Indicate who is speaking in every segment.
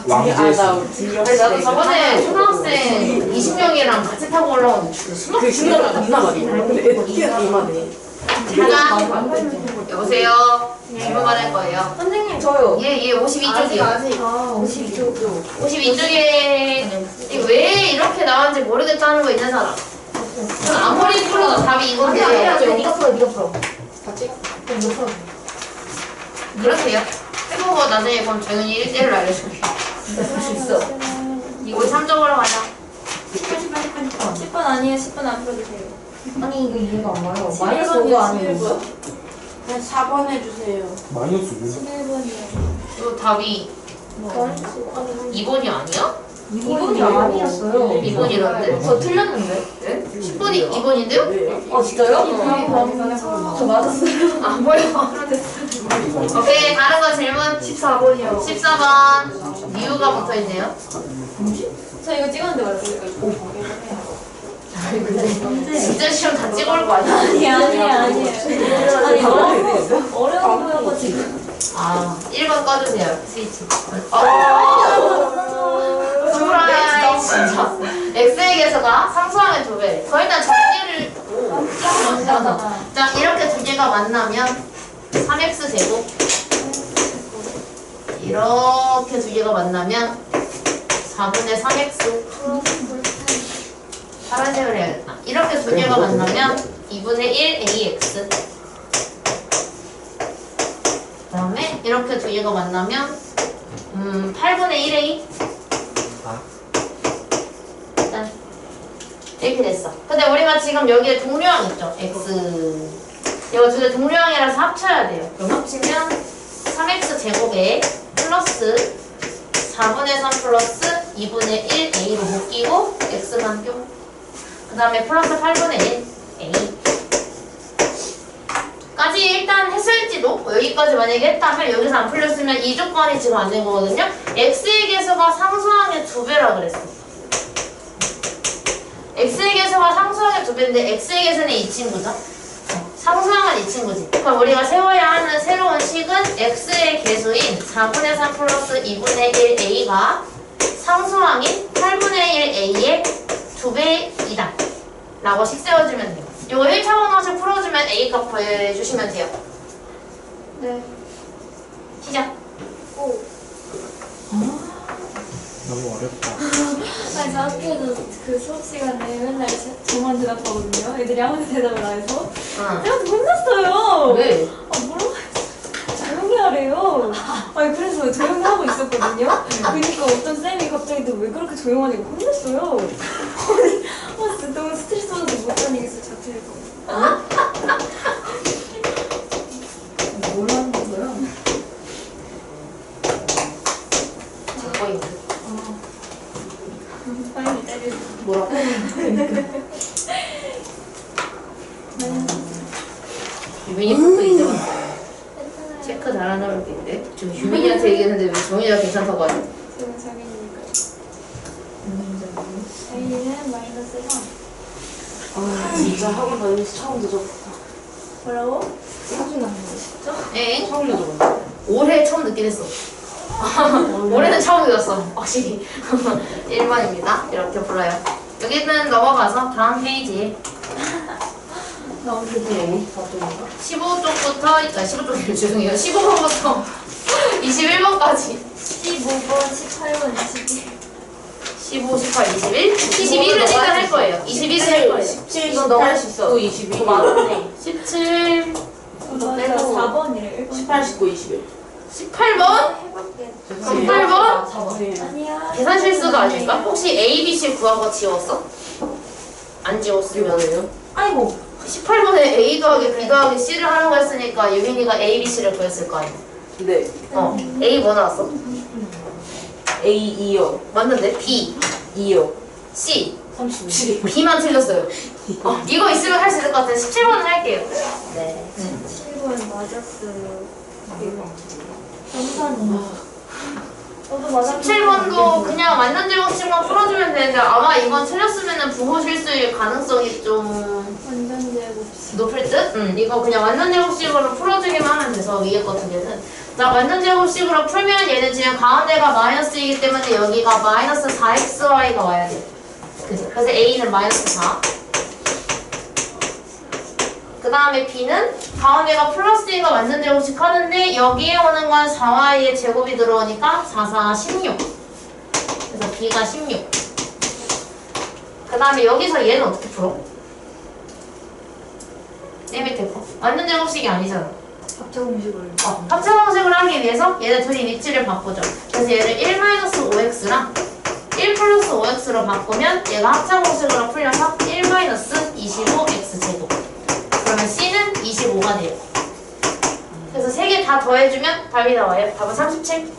Speaker 1: 왕제수.
Speaker 2: 근데 나도 저번에 초등학생 20명이랑 같이 타고 올라오는데 술
Speaker 3: 신경 겁나 많이 나. 근데 애들 키가 이만해.
Speaker 2: 하나 여보세요. 질문 받을 거예요.
Speaker 4: 선생님 저요.
Speaker 2: 예 52쪽이요.
Speaker 4: 아직 52쪽.
Speaker 2: 52쪽에 왜 이렇게 나왔는지 모르겠다는 거 있는 사람. 전 아무리 풀어도 답이 이건데.
Speaker 4: 아니야 네가 풀어 네가 풀어.
Speaker 3: 같이?
Speaker 4: 네가 풀어.
Speaker 2: 그렇게요. 해보고 나중에 그럼 정연이 1대1로 알려줄게.
Speaker 4: 진짜 풀 수 있어.
Speaker 2: 우리 3쪽으로 가자.
Speaker 4: 10번 아니에요. 10번 안 풀어주세요. 아니 이거 이해가 안 가요. 마이너스 5가 아니에요.
Speaker 5: 그냥 4번 해주세요.
Speaker 1: 마이너스 5.
Speaker 4: 11번이요.
Speaker 2: 이거 답이 2번이 아니야?
Speaker 4: 2번이 아니었어요.
Speaker 2: 2번이라는데?
Speaker 4: 저 틀렸는데?
Speaker 2: 네? 10번이 2번인데요?
Speaker 4: 아 진짜요? 저 맞았어요.
Speaker 2: 안 보여. 오케이, 다른 거 질문.
Speaker 4: 14번이요.
Speaker 2: 14번. 이유가 붙어 있네요.
Speaker 4: 저 이거 찍었는데 맞아요.
Speaker 2: 진짜 시험 다 찍어올 거 아니야?
Speaker 4: 아니에요. 아니 어려운 거여가지고.
Speaker 2: 아, 1번 꺼주세요. 스위치.
Speaker 4: 아,
Speaker 2: 스프라이 진짜. X의 개수가 상수항의 2배. 저 일단 정리를. 자, 이렇게 두 개가 만나면 3x 제곱. 이렇게 두 개가 만나면 4분의 3x. 파란색을 해야겠다. 이렇게 두 개가 만나면 2분의 1 ax. 그 다음에 이렇게 두 개가 만나면 8분의 1a. 일단 이렇게 됐어. 근데 우리가 지금 여기에 동류항 있죠? x. 이거 두 개 동류항이라서 합쳐야 돼요. 그럼 합치면 3x 제곱에 플러스 4분의 3 플러스 2분의 1 a로 묶이고 x만 뿅. 그 다음에 플러스 8분의 1 a 까지 일단 했을지도, 여기까지 만약에 했다면 여기서 안 풀렸으면 이 조건이 지금 안 된 거거든요. x의 개수가 상수항의 2배라 그랬어. x의 개수가 상수항의 2배인데 x의 개수는 이 친구죠. 상수항은 이 친구지. 그럼 우리가 세워야 하는 새로운 식은 x의 개수인 4분의 3 플러스 2분의 1 a가 상수항인 8분의 1 a의 2배이다 라고 식 세워주면 돼요. 이거 1차원 함수 풀어주면 a 값 구해주시면 돼요.
Speaker 4: 네.
Speaker 2: 시작.
Speaker 1: 너무 어렵다.
Speaker 4: 아니 저 학교에서 그 수업 시간에 맨날 저만 대답하거든요. 애들이 아무도 대답을 안 해서
Speaker 2: 응.
Speaker 4: 제가 혼났어요.
Speaker 2: 왜?
Speaker 4: 아 뭐라고 조용히 하래요. 아니 그래서 조용히 하고 있었거든요. 그러니까 어떤 쌤이 갑자기 너 왜 그렇게 조용하냐고 혼냈어요. 아니 진짜 너무 스트레스 받아서 못 다니겠어 자퇴해서. 뭘 하는 거야?
Speaker 2: 잡고 있는.
Speaker 4: 빨리 때려.
Speaker 2: 뭐라고? 유민이 것도 잊어봤어요. 체크 잘하는 얼굴인데 지금 유민이한테 얘기했는데 왜 정희가 괜찮다고 하지?
Speaker 4: 지금 자기니까. A는 마이너스 3.
Speaker 5: 아 진짜 학원 다니면서 처음 늦었다.
Speaker 4: 뭐라고?
Speaker 5: 사진 나는 거 진짜?
Speaker 2: 에?
Speaker 5: 처음 늦었다.
Speaker 2: 올해 처음 느끼했어 올해는 처음 늦었어. 확실히. 1번입니다. 이렇게 불러요. 여기는 넘어가서 다음 페이지
Speaker 4: 나 오늘
Speaker 5: 네.
Speaker 2: 15쪽부터, 그러니까 15쪽이요. 죄송해요. 15번부터 21번까지
Speaker 4: 15번, 18번, 21.
Speaker 2: 15, 18, 21? 21은 일단 할 거예요. 21은 할 거예요.
Speaker 5: 17 너 할 수 있어. 22.
Speaker 2: 맞네. 17,
Speaker 4: 맞아, 4번이래.
Speaker 5: 18, 19, 21.
Speaker 2: 18번?
Speaker 4: 해볼게.
Speaker 2: 18번?
Speaker 5: 네.
Speaker 4: 아니야.
Speaker 2: 계산 실수가 아닐까? 혹시 A, B, C 구한 거 지웠어? 안
Speaker 5: 이게
Speaker 2: 지웠으면
Speaker 5: 뭐예요?
Speaker 4: 아이고.
Speaker 2: 18번에 A 더하기 B 더하기 C를 하라고 했으니까 유빈이가 A, B, C를 구했을 거 아니야.
Speaker 5: 네.
Speaker 2: A 뭐 나왔어?
Speaker 5: A 2요.
Speaker 2: 맞는데? B,
Speaker 5: 2요.
Speaker 2: C,
Speaker 5: 37.
Speaker 2: B만 틀렸어요. 이거 있으면 할 수 있을 것 같아요. 17번은 할게요. 네.
Speaker 4: 7번 맞았어요. 정산이. 저도 맞았어.
Speaker 2: 17번도 그냥 완전 제곱식만 풀어주면 되는데 아마 이건 틀렸으면 부호 실수일 가능성이 좀
Speaker 4: 완전 제곱식.
Speaker 2: 높일 듯? 이거 그냥 완전 제곱식으로 풀어주기만 하면 돼서 위에 거 두 개는. 자, 완전 제곱식으로 풀면 얘는 지금 가운데가 마이너스이기 때문에 여기가 마이너스 4xy가 와야 돼. 그치? 그래서 a는 마이너스 4. 그 다음에 b는 가운데가 플러스 2가 완전 제곱식 하는데 여기에 오는 건 4y의 제곱이 들어오니까 4, 4, 16. 그래서 b가 16. 그 다음에 여기서 얘는 어떻게 풀어? 얘 밑에 거. 완전 제곱식이 아니잖아.
Speaker 5: 합체공식을.
Speaker 2: 합체공식을 하기 위해서 얘네 둘이 위치를 바꾸죠. 그래서 얘를 1-5x랑 1 플러스 5x로 바꾸면 얘가 합체공식으로 풀려서 1-25x 제곱. 그러면 c는 25가 돼요. 그래서 세 개 다 더해주면 답이 나와요. 답은 37.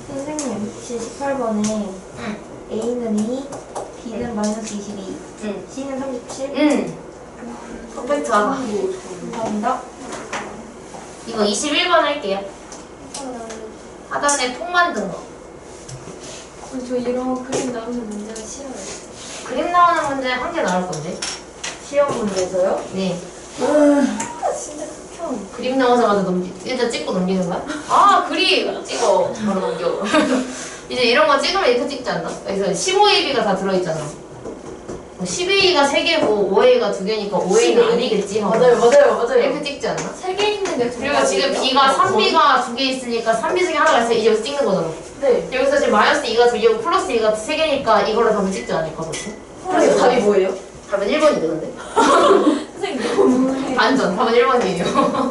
Speaker 4: 선생님, 78번에 A는 2, B는 마이너스 22, C는 37.
Speaker 2: 퍼펙트하다.
Speaker 4: 감사합니다.
Speaker 2: 이거 21번 할게요. 하단에 통 만든 거.
Speaker 4: 저 이런 그림 나오는 문제가 싫어요.
Speaker 2: 그림 나오는 문제 한 개 나올 건데.
Speaker 5: 시험 문제에서요?
Speaker 2: 네.
Speaker 4: 진짜 극혐.
Speaker 2: 그림 나오자마자 일단 찍고 넘기는 거야? 아, 그림! 찍어. 바로 넘겨. 이제 이런 거 찍으면 이렇게 찍지 않나? 그래서 15AB가 다 들어있잖아. 10A가 3개고 5A가 2개니까 5A는 아니겠지?
Speaker 5: 맞아요.
Speaker 2: 이렇게 찍지 않나?
Speaker 4: 3개 있는 게
Speaker 2: 그리고 지금 B가 3B가 2개 있으니까 3B 중에 하나가 있어. 이제 여기서 찍는 거잖아.
Speaker 5: 네.
Speaker 2: 여기서 지금 마이너스 2가 2개고 플러스 2가 3개니까 이걸로 답을 찍지 않을까 보지?
Speaker 5: 그래서 답이 뭐예요?
Speaker 2: 답은 1번인데 근데.
Speaker 4: 선생님 너무해.
Speaker 2: 반전. 답은 1번이에요.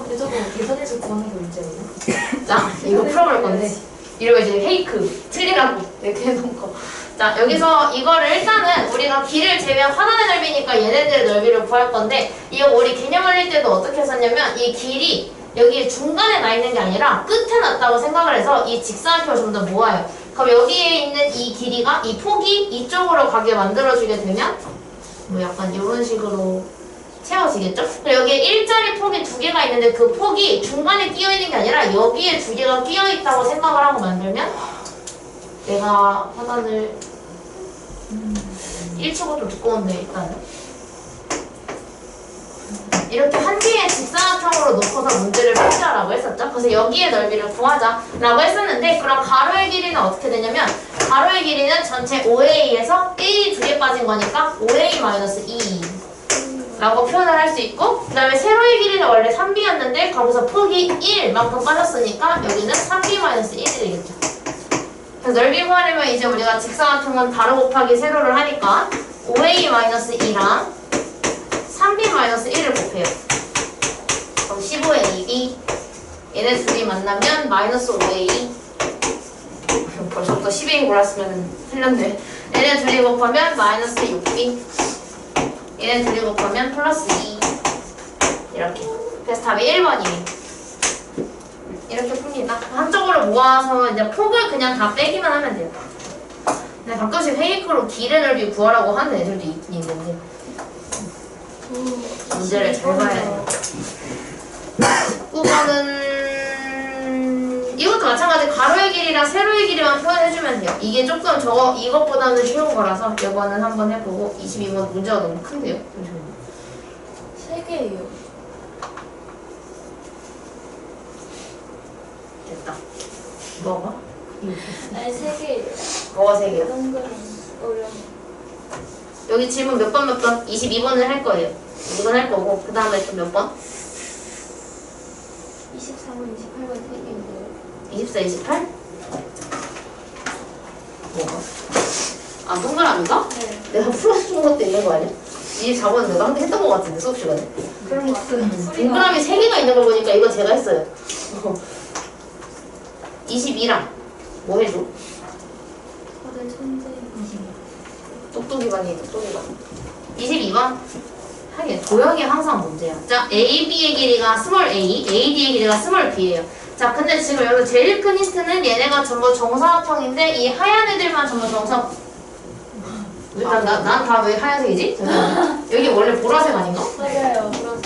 Speaker 5: 근데 저거 계산해서 구하는 게 문제예요.
Speaker 2: 자, 이거 풀어볼 건데. 이러면 이제 페이크, 틀리라고 이렇게 해놓은 거. 자, 여기서 이거를 일단은 우리가 길을 재면 하단의 넓이니까 얘네들의 넓이를 구할 건데, 이거 우리 개념 알릴 때도 어떻게 했었냐면 이 길이 여기 중간에 나 있는 게 아니라 끝에 났다고 생각을 해서 이 직사각형을 좀 더 모아요. 그럼 여기에 있는 이 길이가, 이 폭이 이쪽으로 가게 만들어주게 되면 뭐 약간 이런 식으로 채워지겠죠? 그리고 여기에 일자리 폭이 2개가 있는데 그 폭이 중간에 끼어있는 게 아니라 여기에 2개가 끼어있다고 생각을 하고 만들면 내가 하단을 1초가 좀 두꺼운데 일단은 이렇게 한 개의 직사각형으로 놓고서 문제를 풀자라고 했었죠? 그래서 여기에 넓이를 구하자라고 했었는데 그럼 가로의 길이는 어떻게 되냐면 가로의 길이는 전체 5A에서 1이 2개 빠진 거니까 5A-2 라고 표현을 할 수 있고 그 다음에 세로의 길이는 원래 3B였는데 거기서 폭이 1만큼 빠졌으니까 여기는 3B-1이 되겠죠. 그래서 넓이 구하려면 이제 우리가 직사각형은 가로 곱하기 세로를 하니까 5A-2랑 3B-1을 곱해요. 그럼 15AB 얘네 둘이 만나면 마이너스 5A 벌써부터 10A 골랐으면 틀렸네. 얘네 둘이 곱하면 마이너스 6B 얘네 둘이 곱하면 플러스 2 이렇게. 그래서 답이 1번이에요. 이렇게 풉니다. 한쪽으로 모아서 이제 폭을 그냥 다 빼기만 하면 돼요. 근데 가끔씩 페이크로 길의 넓이 구하라고 하는 애들도 있긴 있는데 문제를 잘 봐야 돼요. 9번은 이것도 마찬가지 가로의 길이랑 세로의 길이만 표현해주면 돼요. 이게 조금 이것보다는 쉬운 거라서 이거는 한번 해보고 22번 문제가 너무 큰데요?
Speaker 4: 3개예요.
Speaker 2: 됐다. 뭐가?
Speaker 4: 아니 3개예요.
Speaker 2: 뭐가 3개야?
Speaker 4: 동그란 어려운.
Speaker 2: 여기 질문 몇 번? 22번을 할 거예요. 이건 할 거고 그 다음에 또 몇 번?
Speaker 4: 24번, 28번 3개인데요.
Speaker 2: 24, 28? 뭐가? 아, 동그라미가?
Speaker 4: 네.
Speaker 2: 내가 풀어준 것도 있는 거 아니야? 24번은 내가 한 개 했던 거 같은데, 수업 시간에.
Speaker 4: 그런 거 같아요.
Speaker 2: 동그라미 3개가 있는 걸 보니까 이건 제가 했어요. 22랑 뭐 해줘?
Speaker 4: 다들 천재.
Speaker 2: 똑똑이반이. 22번? 하긴 도형이 항상 문제야. 자, AB의 길이가 스몰 a, AD의 길이가 스몰 b예요. 자, 근데 지금 여기 제일 큰 힌트는 얘네가 전부 정사각형인데 이 하얀 애들만 전부 난 다 왜 하얀색이지? 여기 원래 보라색 아닌가?
Speaker 4: 맞아요. 그래서.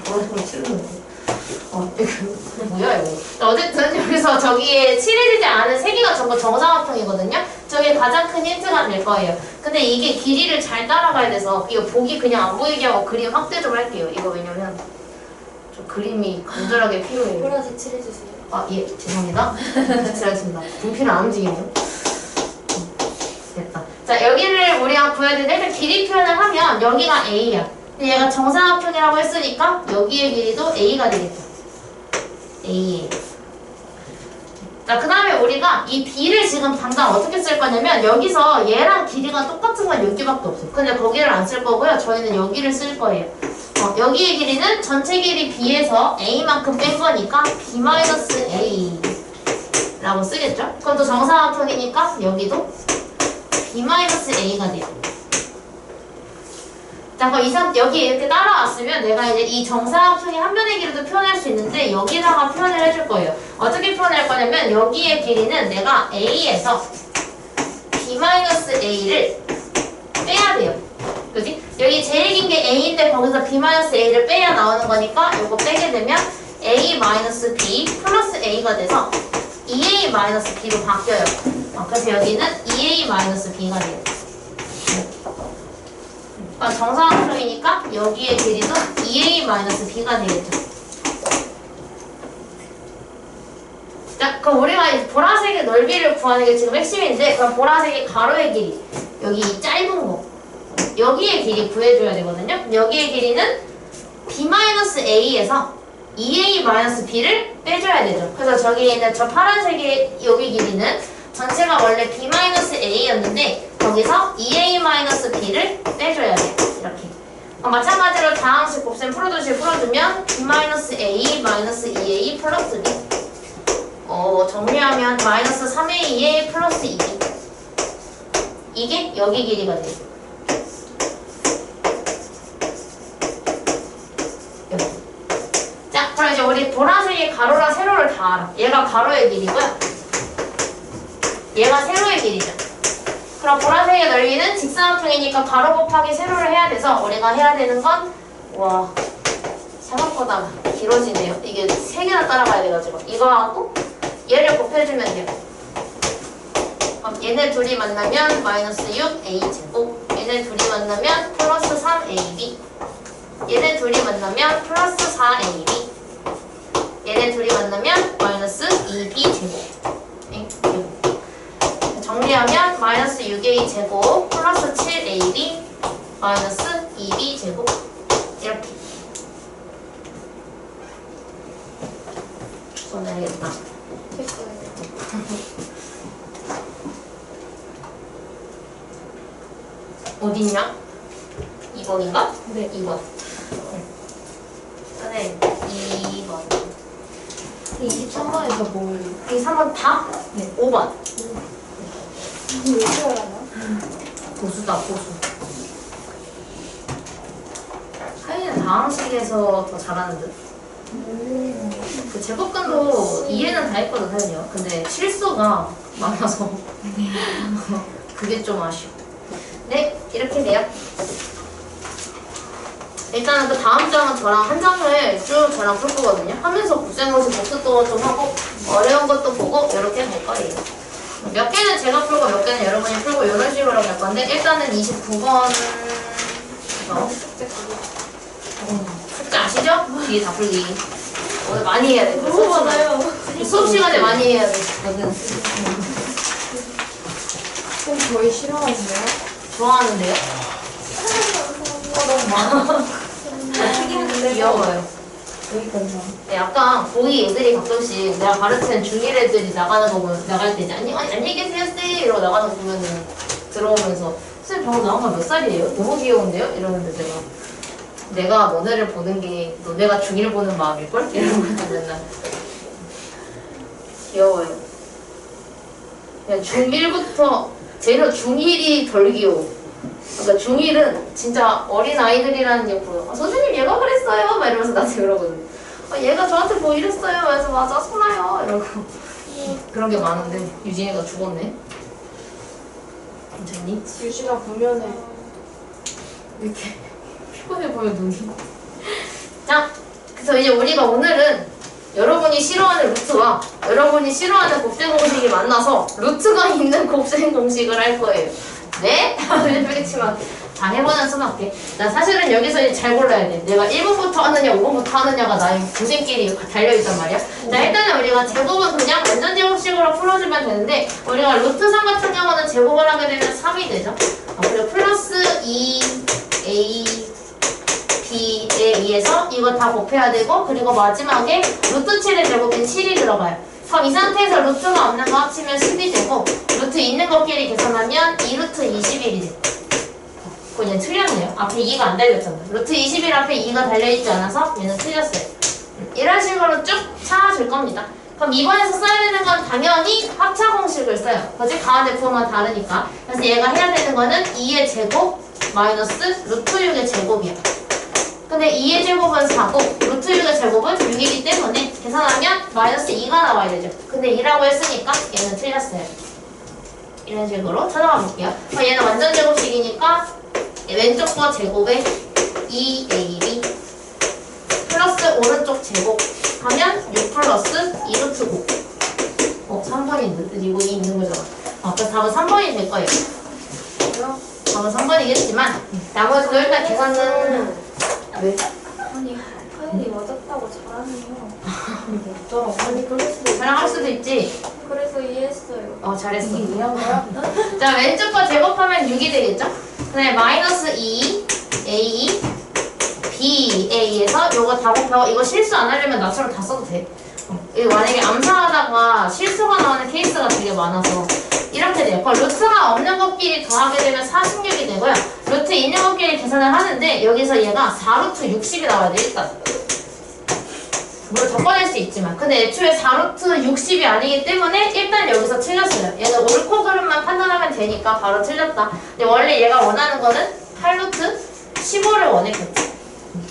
Speaker 2: 보라색으로 칠했는데. 이거 뭐야 이거. 어쨌든 여기서 저기에 칠해지지 않은 3개가 A가 전부 정사각형이거든요. 저게 가장 큰 힌트가 될 거예요. 근데 이게 길이를 잘 따라가야 돼서 이거 보기 그냥 안 보이게 하고 그림 확대 좀 할게요. 이거 왜냐면 좀 그림이 간절하게 필요해요.
Speaker 5: 보라색 칠해주세요.
Speaker 2: 아, 예, 죄송합니다. 칠하겠습니다. 분필은 안 움직이네요. 됐다. 자, 여기를 우리가 구해야 되는데 일단 길이 표현을 하면 여기가 A야. 근데 얘가 정사각형이라고 했으니까 여기의 길이도 A가 되겠죠. A. 자, 그 다음에 우리가 이 B를 지금 당장 어떻게 쓸 거냐면 여기서 얘랑 길이가 똑같은 건 여기밖에 없어요. 근데 거기를 안 쓸 거고요. 저희는 여기를 쓸 거예요. 여기의 길이는 전체 길이 B에서 A만큼 뺀 거니까 B-A 라고 쓰겠죠? 그럼 또 정사각형이니까 여기도 B-A가 돼요. 자, 그럼 여기 이렇게 따라왔으면 내가 이제 이 정사각형의 한 변의 길이도 표현할 수 있는데 여기다가 표현을 해줄 거예요. 어떻게 표현할 거냐면 여기의 길이는 내가 A에서 B-A를 빼야 돼요. 그지? 여기 제일 긴 게 A인데 거기서 B-A를 빼야 나오는 거니까 이거 빼게 되면 A-B 플러스 A가 돼서 2A-B로 바뀌어요. 그래서 여기는 2A-B가 돼요. 정사각형이니까 여기의 길이도 2A-B가 되겠죠. 자, 그럼 우리가 이 보라색의 넓이를 구하는 게 지금 핵심인데 그럼 보라색의 가로의 길이 여기 이 짧은 거 여기의 길이 구해줘야 되거든요. 여기의 길이는 B-A에서 2A-B를 빼줘야 되죠. 그래서 저기에 있는 저 파란색의 여기 길이는 전체가 원래 B-A였는데 거기서 2A-B를 빼줘야 돼요. 이렇게. 마찬가지로 다항식 곱셈 풀어두시 풀어두면 B-A 마이너스 2A 플러스 B 정리하면 마이너스 3A 플러스 2B 이게 여기 길이가 돼요. 여기. 자, 그럼 이제 우리 보라색의 가로랑 세로를 다 알아. 얘가 가로의 길이고요. 얘가 세로의 길이죠. 그럼 보라색의 넓이는 직사각형이니까 가로 곱하기 세로를 해야 돼서 우리가 해야 되는 건 생각보다 길어지네요. 이게 3개나 따라가야 돼가지고 이거 하고 얘를 곱해주면 돼요. 그럼 얘네 둘이 만나면 마이너스 6a제곱 얘네 둘이 만나면 플러스 3ab 얘네 둘이 만나면 플러스 4ab 얘네 둘이 만나면 마이너스 2b제곱 정리하면 마이너스 6a제곱 플러스 7ab 마이너스 2b제곱 이렇게 써놔야겠다. 어딨냐? 2번인가? 네, 2번. 네, 2번.
Speaker 5: 23번에서 뭘?
Speaker 2: 3번 다? 네, 5번.
Speaker 4: 왜 싫어하나?
Speaker 2: 보수다, 보수. 하이는 다항식에서 더 잘하는 듯. 그 제곱근도 이해는 다 했거든, 하이는요. 근데 실수가 많아서 그게 좀 아쉬워. 네, 이렇게 돼요. 일단은 그 다음 장은 저랑 한 장을 쭉 저랑 풀 거거든요. 하면서 곱셈고시 복습도 좀 하고 어려운 것도 보고 이렇게 볼 거예요. 몇 개는 제가 풀고 몇 개는 여러분이 풀고 이런 식으로 갈 건데 일단은 29번 숙제 아시죠? 뒤에 다 풀기. 오늘 많이 해야 돼.
Speaker 4: 너무 많아요.
Speaker 2: 수업 시간에 많이 해야 돼.
Speaker 5: 쌤 저희 싫어하세요?
Speaker 2: 좋아하는데요?
Speaker 5: 너무 많아.
Speaker 2: 귀여워요.
Speaker 5: 여기까지.
Speaker 2: 약간 거기 애들이 가끔씩 내가 가르치는 중1 애들이 나가는 거 보면 나갈 때 이제 안녕히 계세요 쌤 이러고 나가는 거 보면은 들어오면서 쌤 방금 나온 거 몇 살이에요? 너무 귀여운데요? 이러는데 내가 너네를 보는 게 너네가 중1 보는 마음일걸? 이러고 맨날 귀여워요. 그냥 중1부터 제일 중1이 덜 귀여워. 그러니까 중1은 진짜 어린 아이들이라는 게 보여. 선생님 얘가 그랬어요 막 이러면서 나한테 그러거든. 얘가 저한테 뭐 이랬어요. 그래서 맞아 손아요 이러고 그런 게 많은데 유진이가 죽었네. 괜찮니?
Speaker 5: 유진아 보면은
Speaker 2: 이렇게 피곤해 보여 눈이. 자, 그래서 이제 우리가 오늘은 여러분이 싫어하는 루트와 여러분이 싫어하는 곱셈 공식이 만나서 루트가 있는 곱셈 공식을 할 거예요. 네? 그렇지만 다 해보는 수밖에. 나 사실은 여기서 이제 잘 골라야 돼. 내가 1번부터 하느냐 5번부터 하느냐가 나의 고생길이 달려있단 말이야. 자, 일단은 우리가 제곱은 그냥 완전 제곱식으로 풀어주면 되는데 우리가 루트 3 같은 경우는 제곱을 하게 되면 3이 되죠. 그리고 플러스 2a b에 의해서 이거 다 곱해야 되고 그리고 마지막에 루트 7의 제곱인 7이 들어가요. 그럼 이 상태에서 루트가 없는 거 합치면 10이 되고 루트 있는 것끼리 계산하면 2루트 21이 돼. 그거 얘는 틀렸네요. 앞에 2가 안 달렸잖아. 루트 21 앞에 2가 달려있지 않아서 얘는 틀렸어요. 이런 식으로 쭉 찾아줄 겁니다. 그럼 이번에서 써야 되는 건 당연히 합차 공식을 써요. 그지? 가운데 부호가 다르니까. 그래서 얘가 해야 되는 거는 2의 제곱 마이너스 루트 6의 제곱이야. 근데 2의 제곱은 4고 루트 6의 제곱은 6이기 때문에 계산하면 마이너스 2가 나와야 되죠. 근데 2라고 했으니까 얘는 틀렸어요. 이런 식으로 찾아가 볼게요. 얘는 완전 제곱식이니까 왼쪽 거 제곱에 2ab 플러스 오른쪽 제곱 하면 6 플러스 2루트 5. 3번이 이거 있는 거잖아. 그래서 답은 3번이 될 거예요. 답은 3번이겠지만 나머지도 일단 계산은 왜?
Speaker 4: 아니 하연이 맞았다고 자랑해요.
Speaker 2: 아니 그럴 수도 자랑할 수도 있지.
Speaker 4: 그래서 이해했어요.
Speaker 2: 잘했어. 이해한 거야? 자, 왼쪽 거 제곱하면 6이 되겠죠? 그다음에 마이너스 2 a b에 의해서 요거 다 곱하고 이거 실수 안 하려면 나처럼 다 써도 돼. 이거 만약에 암산하다가 실수가 나오는 케이스가 되게 많아서 이렇게 돼요. 루트가 없는 것끼리 더하게 되면 46이 되고요. 루트 있는 것끼리 계산을 하는데 여기서 얘가 4루트 60이 나와야 돼 일단. 물론 더 꺼낼 수 있지만 근데 애초에 4루트 60이 아니기 때문에 일단 여기서 틀렸어요. 얘는 옳고 그름만 판단하면 되니까 바로 틀렸다. 근데 원래 얘가 원하는 거는 8루트 15를 원했겠지.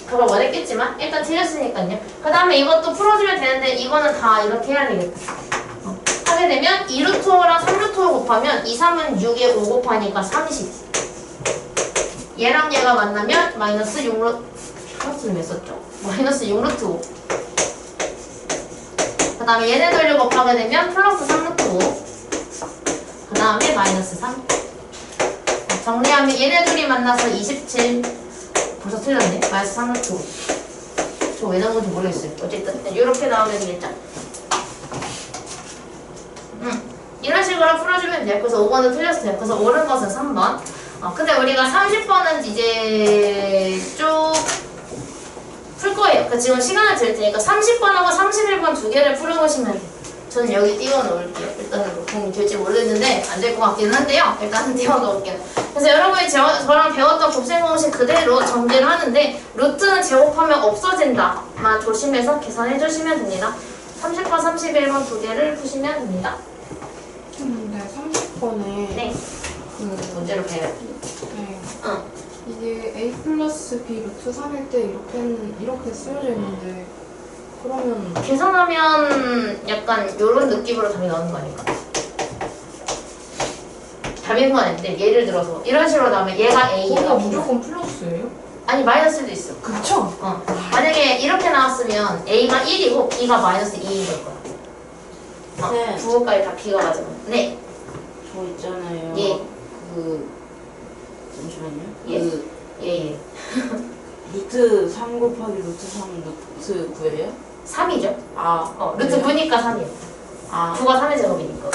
Speaker 2: 그걸 원했겠지만 일단 틀렸으니까요. 그 다음에 이것도 풀어주면 되는데 이거는 다 이렇게 해야 되겠다. 하게 되면 2루트 5랑 3루트 5 곱하면 2, 3은 6에 5 곱하니까 30. 얘랑 얘가 만나면 마이너스 6루트 플러스를 몇 썼죠? 마이너스 6루트 5. 그 다음에 얘네들을 곱하게 되면 플러스 3루트 5. 그 다음에 마이너스 3. 정리하면 얘네 둘이 만나서 27. 벌써 틀렸네. 마이너스 3루트 5. 저 왜 나온 건지 모르겠어요. 어쨌든 이렇게 나오면 되겠죠? 이런 식으로 풀어주면 돼요. 그래서 5번은 틀렸어요. 그래서 옳은 것은 3번. 근데 우리가 30번은 이제 쭉 풀 거예요. 그러니까 지금 시간을 드릴 테니까 30번하고 31번 두 개를 풀어보시면 돼요. 저는 여기 띄워놓을게요. 일단은 뭐 도움이 될지 모르겠는데 안 될 것 같기는 한데요. 일단은 띄워놓을게요. 그래서 여러분이 저랑 배웠던 곱셈 공식 그대로 정리를 하는데 루트는 제곱하면 없어진다만 조심해서 계산해주시면 됩니다. 30번, 31번 두 개를 푸시면 됩니다.
Speaker 3: 근데 30번에
Speaker 2: 네.
Speaker 3: 그
Speaker 2: 문제로 배워요.
Speaker 3: 네.
Speaker 2: 응.
Speaker 3: 이게 a 플러스 b 루트 3일 때 이렇게 쓰여져 있는데 그러면
Speaker 2: 계산하면 약간 요런 느낌으로 답이 나오는 거 아닐까? 답인 건 아닌데 예를 들어서 이런 식으로 나오면 얘가 A가
Speaker 3: 거기가 무조건 플러스예요?
Speaker 2: 아니 마이너스도 있어.
Speaker 3: 그쵸?
Speaker 2: 만약에 이렇게 나왔으면 A가 1이고 B가 마이너스 2인 걸 거야.
Speaker 5: 네.
Speaker 2: 부호까지 다 B가 맞으면. 네.
Speaker 5: 저 있잖아요.
Speaker 2: 예.
Speaker 5: 잠시만요.
Speaker 2: 예. 예.
Speaker 5: 루트 3 곱하기 루트 3 루트 9예요?
Speaker 2: 3이죠. 루트
Speaker 5: 그래요?
Speaker 2: 9니까 3이에요. 9가 3의 제곱이니까.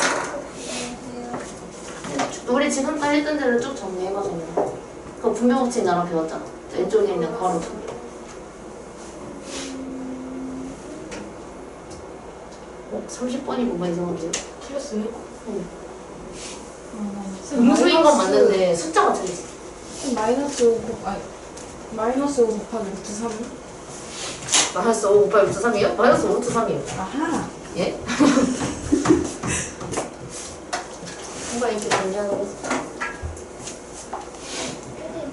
Speaker 2: 우리 지금까지 했던 대로 쭉 정리해봐서요. 그 분명법칙 나랑 배웠잖아. 왼쪽에 있는 괄호 두 개. 30번이 뭐가 이상한데요?
Speaker 3: 틀렸어요?
Speaker 2: 음수인 건 맞는데 숫자가 틀리지.
Speaker 3: 마이너스 5 마이너스 5 곱하기 루트 3?
Speaker 2: 마이너스 5 곱하기 루트 3이요? 마이너스 5 루트 3이요.
Speaker 3: 아하.
Speaker 2: 예? 뭔가 이렇게 존재하는 거지.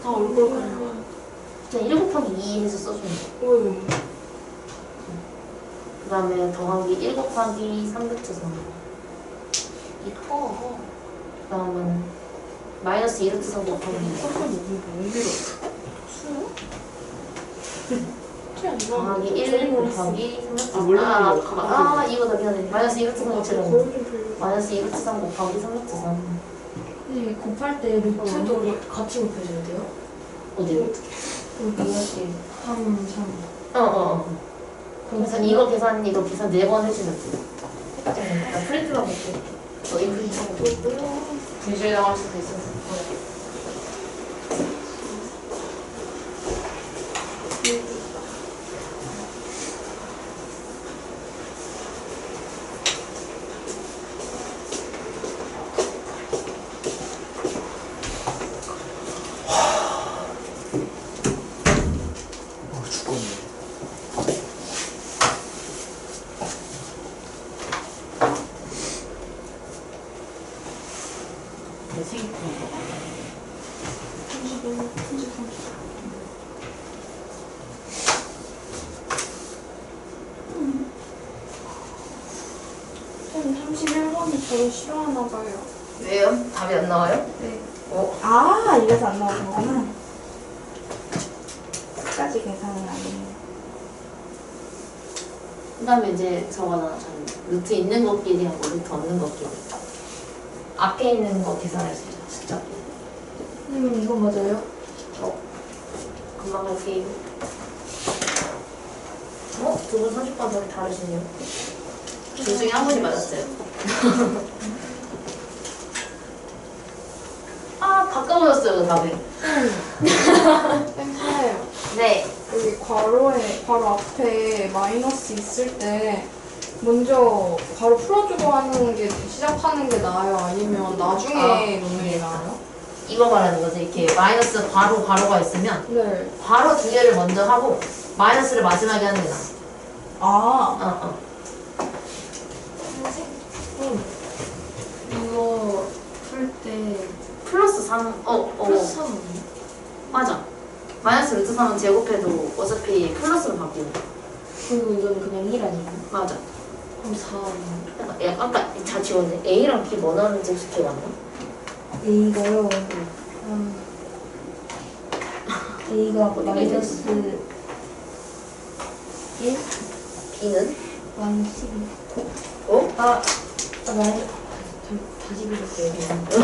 Speaker 5: 다 얼굴 가려.
Speaker 2: 그냥 1 곱하기 2 해서 써주면 돼. 그 다음에 더하기 1 곱하기 3 루트 3.
Speaker 5: 이거
Speaker 2: 그 다음은 마이너스 2 루트 3 곱하기 2.
Speaker 3: 너무 길어. 수요? 티 안 나.
Speaker 2: 더하기 1 곱하기 3루트
Speaker 5: 아, 몰라.
Speaker 2: 이거 더 미안해. 마이너스 2루트 3 곱하기
Speaker 3: 거울 좀 빌려.
Speaker 2: 마이너스 2루트 3 곱하기 3루트 3
Speaker 4: 네, 곱할 때 루트도 같이 곱해줘야 돼요?
Speaker 2: 어디로?
Speaker 4: 여기 3, 3.
Speaker 2: 그래서 이거 계산 4번 해주면 돼. 나 프린트만 볼게. 너희 프린트만 볼게. 뒤질 나갈 수도 있어서.
Speaker 1: 죽겠네.
Speaker 3: 쌤 31번이 저를 싫어하나 봐요.
Speaker 2: 왜요? 답이 안 나와요?
Speaker 3: 네.
Speaker 6: 아, 이래서 안 나오는 거구나. 끝까지 계산은 아니에요.
Speaker 2: 그 다음에 이제 저거나 루트 있는 것끼리 하고 루트 없는 것끼리. 앞에 있는 거 계산할 수 있죠, 숫자.
Speaker 4: 이거 맞아요?
Speaker 2: 금방 할게요. 두 분 30번 저기 다르시네요. 둘 중에 한 분이 맞았어요. 바꿔보셨어요, 그 답을.
Speaker 3: 쌤 사예요.
Speaker 2: 네.
Speaker 3: 여기 괄호에 바로 앞에 마이너스 있을 때 먼저 바로 풀어주고 하는 게 시작하는 게 나아요? 아니면 나중에 놓는 게 나아요?
Speaker 2: 이거 말하는 거지. 이렇게 마이너스 괄호가 있으면
Speaker 3: 네.
Speaker 2: 괄호 2개를 먼저 하고 마이너스를 마지막에 하는 게 나아.
Speaker 6: 아,
Speaker 4: 이거 풀 때
Speaker 2: 플러스 3,
Speaker 4: 플러스 3
Speaker 2: 맞아. 마이너스 루트 3은 제곱해도 어차피 플러스로 바뀌는 거야.
Speaker 4: 그리고 이건 그냥 1 아니고
Speaker 2: 맞아.
Speaker 4: 그럼 4
Speaker 2: 아까 다 지웠네. A랑 B 뭐 나오는지 혹시 기억 안 나?
Speaker 4: A가요 A가 마이너스 1
Speaker 2: B는?
Speaker 4: 마이너스 12 다시 그릴게요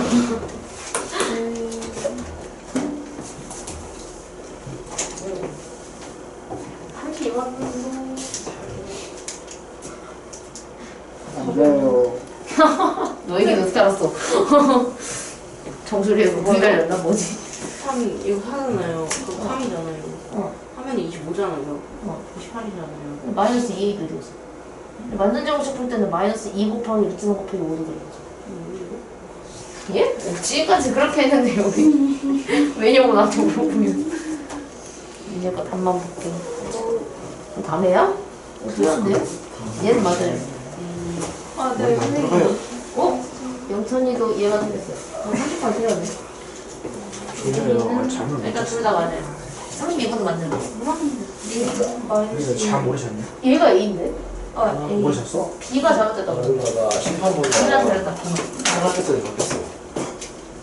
Speaker 1: 맞아요.
Speaker 2: 너 얘기는 어떻게 알았어? 정수리에서 물 갈렸나 뭐지?
Speaker 5: 3 이거 하잖아요. 그거 3이잖아요. 화면이 25잖아요.
Speaker 2: 어.
Speaker 5: 28이잖아요.
Speaker 2: 마이너스 2 그려서. 완전 정식 풀 때는 마이너스 2 곱하기 루트 3 곱하기 5도 그려서. 예? 지금까지 그렇게 했는데 여기 왜냐고 나한테 물어보면 이제 거 답만 볼게. 답이야? 틀렸는데? 얘는 맞아요.
Speaker 3: 네.
Speaker 1: 들어가요.
Speaker 2: 영천이도 얘가 틀렸어요. 30번 틀렸네.
Speaker 1: 그래요. 잘못
Speaker 2: 일단 둘 다 맞아요. 32번도 맞는 거.
Speaker 1: 그래서 잘 모르셨네.
Speaker 2: 얘가 A인데?
Speaker 1: 모르셨어?
Speaker 2: B가 잘못됐다고.
Speaker 7: 여기다가 심판보다
Speaker 2: B가 틀렸다. B.
Speaker 7: 생각했더니 바뀌었어.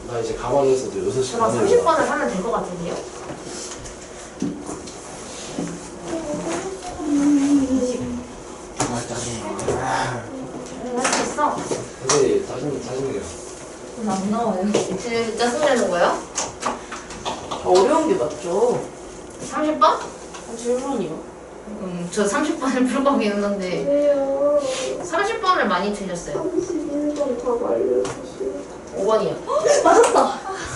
Speaker 7: 나 이제 가방에서도 6시
Speaker 2: 그럼
Speaker 7: 반에
Speaker 2: 30번을 하면 될 것 같은데요?
Speaker 1: 아, 짜증나.
Speaker 2: 할 수 있어.
Speaker 7: 근데 다짐이에요.
Speaker 4: 안 나와요
Speaker 2: 진짜 숨내는 거예요?
Speaker 5: 어려운 게 맞죠?
Speaker 2: 30번?
Speaker 5: 31번이요.
Speaker 2: 저 30번을 풀 거긴 했는데
Speaker 3: 왜요?
Speaker 2: 30번을 많이 틀렸어요.
Speaker 3: 31번 답 알려주세요.
Speaker 2: 5번이요.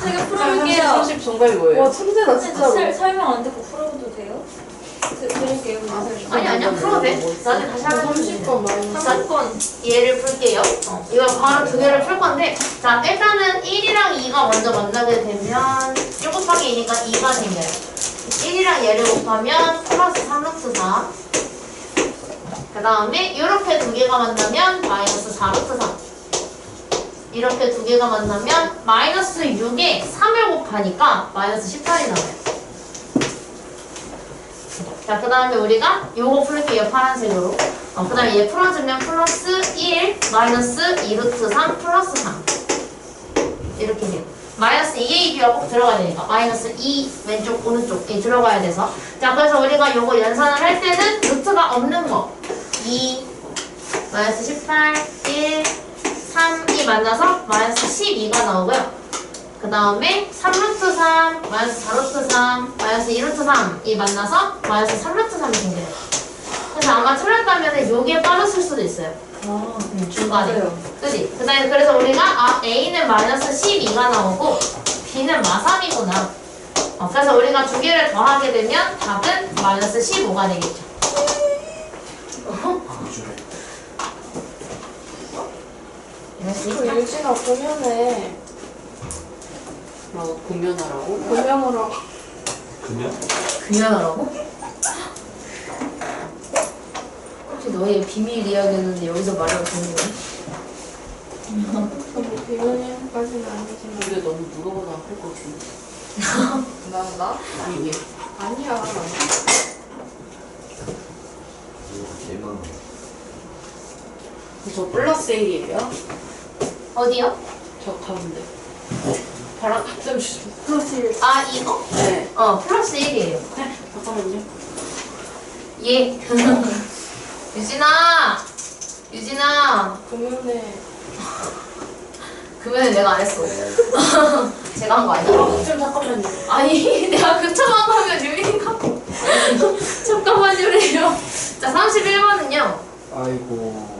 Speaker 4: 제가 풀어볼게요
Speaker 5: 30 정답이 뭐예요?
Speaker 3: 와 천재다 진짜로.
Speaker 4: 설명 안 듣고 풀어도 돼요? 드릴게요
Speaker 2: 아니야 풀어도 돼. 나중에 다시 하면
Speaker 3: 30번 마이너스.
Speaker 2: 30번 얘를 풀게요. 이걸 바로 두 개를 풀 건데 자 일단은 1이랑 2가 먼저 만나게 되면 1 곱하기 2니까 2가 생겨요. 1이랑 얘를 곱하면 플러스 3루트 4. 그 다음에 이렇게 두 개가 만나면 마이너스 4루트 3. 이렇게 두 개가 만나면 마이너스 6에 3을 곱하니까 마이너스 18이 나와요. 자, 그 다음에 우리가 요거 풀게요. 파란색으로. 그 다음에 얘 풀어주면 플러스 1 마이너스 2루트 3 플러스 3 이렇게 돼요. 마이너스 2ab가 꼭 들어가야 되니까 마이너스 2 왼쪽 오른쪽에 들어가야 돼서 자 그래서 우리가 요거 연산을 할 때는 루트가 없는 거 2 마이너스 18 1 3이 만나서 마이너스 12가 나오고요. 그 다음에 3루트 3 마이너스 4루트 3 마이너스 2루트 3이 만나서 마이너스 3루트 3이 생겨요. 그래서 아마 틀렸다면 요게 빠졌을 수도 있어요. 중간에.
Speaker 4: 맞아요.
Speaker 2: 그지? 그래서 우리가 A는 마이너스 12가 나오고 B는 마3이구나. 그래서 우리가 두 개를 더하게 되면 답은 마이너스 15가 되겠죠.
Speaker 3: 그 유진아 공연해.
Speaker 5: 공연하라고?
Speaker 3: 공연을 하고.
Speaker 2: 금연하라고? 혹시 너의 비밀 이야기는 여기서 말해도 되는 거야?
Speaker 3: 뭐 비밀까지는 아니지만.
Speaker 5: 근데 너무 물어보다 아플 것 같은데.
Speaker 3: 나?
Speaker 5: 아니 왜?
Speaker 3: 아니야.
Speaker 5: 저 플러스 1이에요?
Speaker 2: 어디요?
Speaker 5: 저 가운데.
Speaker 2: 바로
Speaker 5: 좀 주세요.
Speaker 3: 플러스 1.
Speaker 2: 아 이거?
Speaker 5: 네.
Speaker 2: 플러스 1이에요.
Speaker 5: 잠깐만요.
Speaker 2: 예. 유진아
Speaker 3: 공연해.
Speaker 2: 그러면 내가 안 했어. 제가 한 거 아니야?
Speaker 5: 좀 잠깐만요.
Speaker 2: 아니 내가 그쳐만 하면 유민이가 잠깐만요래요. 자 31번은요.
Speaker 1: 아이고.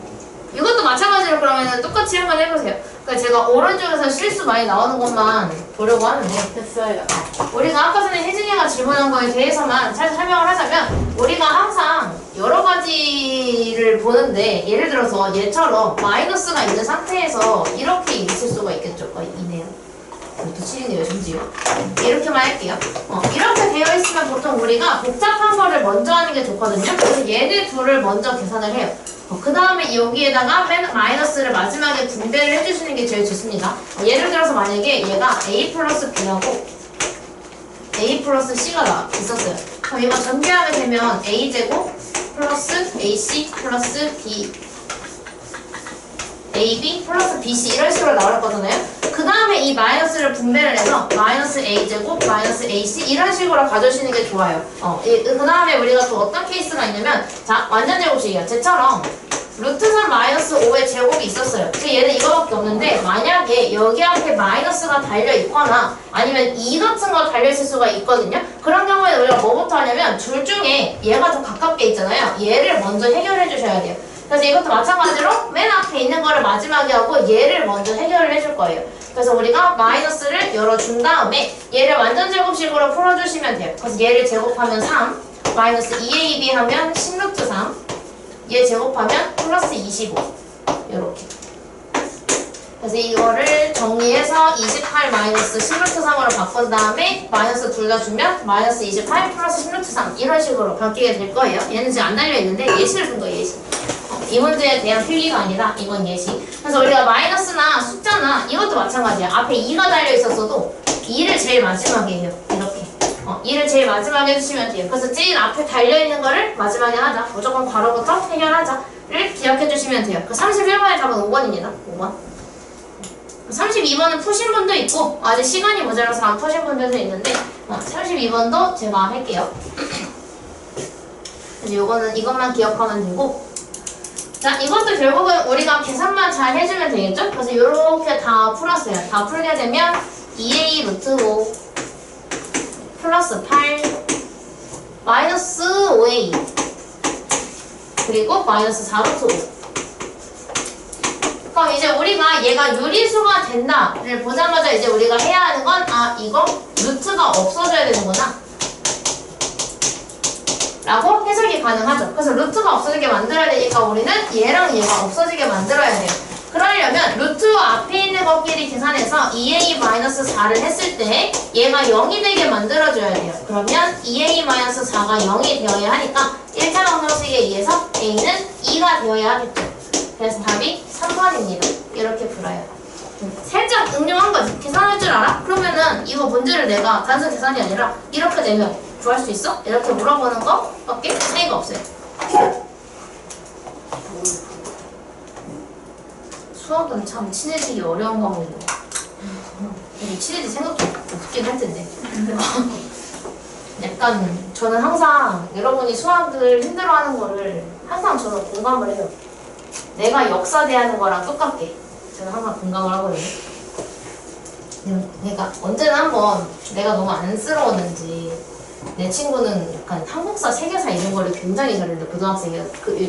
Speaker 2: 이것도 마찬가지로 그러면 똑같이 한번 해보세요. 그러니까 제가 오른쪽에서 실수 많이 나오는 것만 보려고 하는데
Speaker 5: 됐어요.
Speaker 2: 우리가 아까 전에 혜진이가 질문한 거에 대해서만 잘 설명을 하자면 우리가 항상 여러 가지를 보는데 예를 들어서 얘처럼 마이너스가 있는 상태에서 이렇게 있을 수가 있겠죠. 이네요. 또 7이네요 심지어. 이렇게만 할게요. 이렇게 되어 있으면 보통 우리가 복잡한 거를 먼저 하는 게 좋거든요. 그래서 얘네 둘을 먼저 계산을 해요. 그 다음에 여기에다가 마이너스를 마지막에 분배를 해주시는 게 제일 좋습니다. 예를 들어서 만약에 얘가 A 플러스 B하고 A 플러스 C가 있었어요. 그럼 이거 전개하게 되면 A제곱 플러스 AC 플러스 B AB 플러스 BC 이런 식으로 나올 거잖아요. 그 다음에 이 마이너스를 분배를 해서 마이너스 A제곱 마이너스 AC 이런 식으로 가져오시는 게 좋아요. 그 다음에 우리가 또 어떤 케이스가 있냐면 자 완전 제곱식이야. 쟤처럼 루트 3 마이너스 5의 제곱이 있었어요. 그 얘는 이거밖에 없는데 만약에 여기 앞에 마이너스가 달려 있거나 아니면 2 같은 거 달려 있을 수가 있거든요. 그런 경우에는 우리가 뭐부터 하냐면 둘 중에 얘가 더 가깝게 있잖아요. 얘를 먼저 해결해 주셔야 돼요. 그래서 이것도 마찬가지로 맨 앞에 있는 거를 마지막에 하고 얘를 먼저 해결을 해줄 거예요. 그래서 우리가 마이너스를 열어준 다음에 얘를 완전 제곱식으로 풀어주시면 돼요. 그래서 얘를 제곱하면 3 마이너스 2ab 하면 10루트 3 얘 제곱하면 플러스 25 요렇게. 그래서 이거를 정리해서 28 마이너스 10루트 3으로 바꾼 다음에 마이너스 둘 다 주면 마이너스 28 플러스 10루트 3 이런 식으로 바뀌게 될 거예요. 얘는 지금 안 달려있는데 예시를 준 거예요. 예시. 이 문제에 대한 필기가 아니라 이건 예시. 그래서 우리가 마이너스나 숫자나 이것도 마찬가지야. 앞에 2가 달려있었어도 2를 제일 마지막에 해요. 이렇게 2를 제일 마지막에 해주시면 돼요. 그래서 제일 앞에 달려있는 거를 마지막에 하자. 무조건 괄호부터 해결하자를 기억해 주시면 돼요. 그 31번의 답은 5번입니다. 5번. 32번은 푸신 분도 있고 아직 시간이 모자라서 안 푸신 분들도 있는데 32번도 제가 할게요. 그래서 요거는 이것만 기억하면 되고 자 이것도 결국은 우리가 계산만 잘 해주면 되겠죠? 그래서 요렇게 다 풀었어요. 다 풀게 되면 2a 루트 5 플러스 8 마이너스 5a 그리고 마이너스 4루트 5 그럼 이제 우리가 얘가 유리수가 된다를 보자마자 이제 우리가 해야 하는 건 이거 루트가 없어져야 되는구나 라고 해석이 가능하죠. 그래서 루트가 없어지게 만들어야 되니까 우리는 얘랑 얘가 없어지게 만들어야 돼요. 그러려면 루트와 앞에 있는 것끼리 계산해서 2a-4를 했을 때 얘가 0이 되게 만들어줘야 돼요. 그러면 2a-4가 0이 되어야 하니까 1차원 형식에 의해서 a는 2가 되어야 하겠죠. 그래서 답이 3번입니다. 이렇게 풀어요. 살짝 응용한 거지. 계산할 줄 알아? 그러면은 이거 문제를 내가 단순 계산이 아니라 이렇게 되면 구할 수 있어? 이렇게 물어보는 거 밖에 차이가 없어요. 수학은 참 친해지기 어려운 과목이에요. 미치는지 생각도 없긴 할 텐데. 약간 저는 항상 여러분이 수학을 힘들어하는 거를 항상 저는 공감을 해요. 내가 역사 대하는 거랑 똑같게 저는 항상 공감을 하거든요. 그러니까 언제나 한번 내가 너무 안쓰러웠는지 내 친구는 약간 한국사, 세계사 이런 거를 굉장히 잘했는데 고등학생일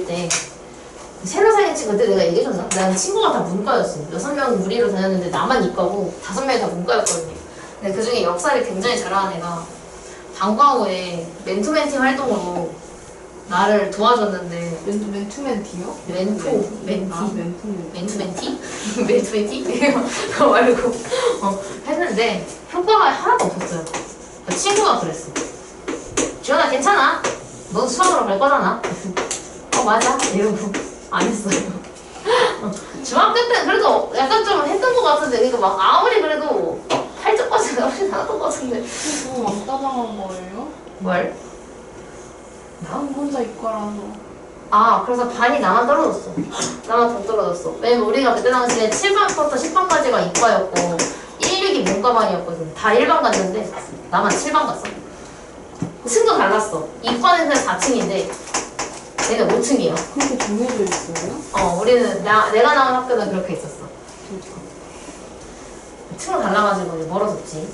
Speaker 2: 때 새로 사귄 친구 그때 내가 얘기해줬나? 난 친구가 다 문과였어. 6명 무리로 다녔는데 나만 이과고 5명이 다 문과였거든요. 근데 그 중에 역사를 굉장히 잘하는 애가 방과 후에 멘토멘티 활동으로 나를 도와줬는데
Speaker 3: 멘투멘티요?
Speaker 2: 멘티?
Speaker 3: 멘투멘티.
Speaker 2: 멘토멘티? 그거 말고 했는데 효과가 하나도 없었어요. 그 친구가 그랬어. 지원아 괜찮아. 너 수학으로 갈 거잖아. 맞아. 이러고 안 했어요. 중학교 때 그래도 약간 좀 했던 것 같은데 그러니까 막 아무리 그래도 팔쪽까지는 훨씬 나았던 것 같은데.
Speaker 3: 너무 왕따당한 거예요?
Speaker 2: 뭘?
Speaker 3: 난 혼자 이과라서.
Speaker 2: 아 그래서 반이 나만 떨어졌어. 나만 더 떨어졌어. 왜냐면 우리가 그때 당시에 7반부터 10반까지가 이과였고 1, 6이 문과반이었거든. 다 1반 갔는데 나만 7반 갔어. 층도 달랐어. 이과는 그냥 4층인데 얘는 5층이야.
Speaker 3: 그렇게 정해져 있어요?
Speaker 2: 우리는 내가 나온 학교는 그렇게 있었어. 층은 달라가지고 이제 멀어졌지.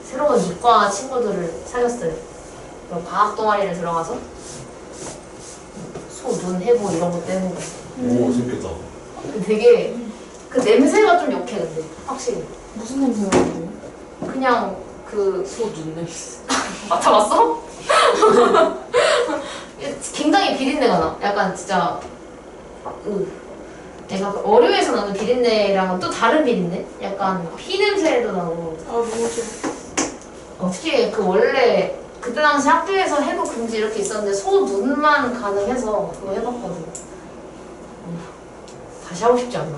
Speaker 2: 새로운 이과 친구들을 사귀었어요. 그럼 과학 동아리를 들어가서 소, 눈, 해부 이런 거 때문에.
Speaker 7: 오 재밌겠다.
Speaker 2: 되게 그 냄새가 좀 역해 근데 확실히.
Speaker 3: 무슨 냄새가 나요?
Speaker 2: 그냥 그
Speaker 5: 소준 냄새.
Speaker 2: 맡아봤어? 굉장히 비린내가 나. 약간 진짜 내가 어류에서 나는 비린내랑은 또 다른 비린내? 약간 피 냄새도 나고.
Speaker 3: 아 너무 싫어.
Speaker 2: 어떻게 그 원래 그때 당시 학교에서 해부 금지 이렇게 있었는데 소 눈만 가능해서 그거 해봤거든. 다시 하고 싶지 않나?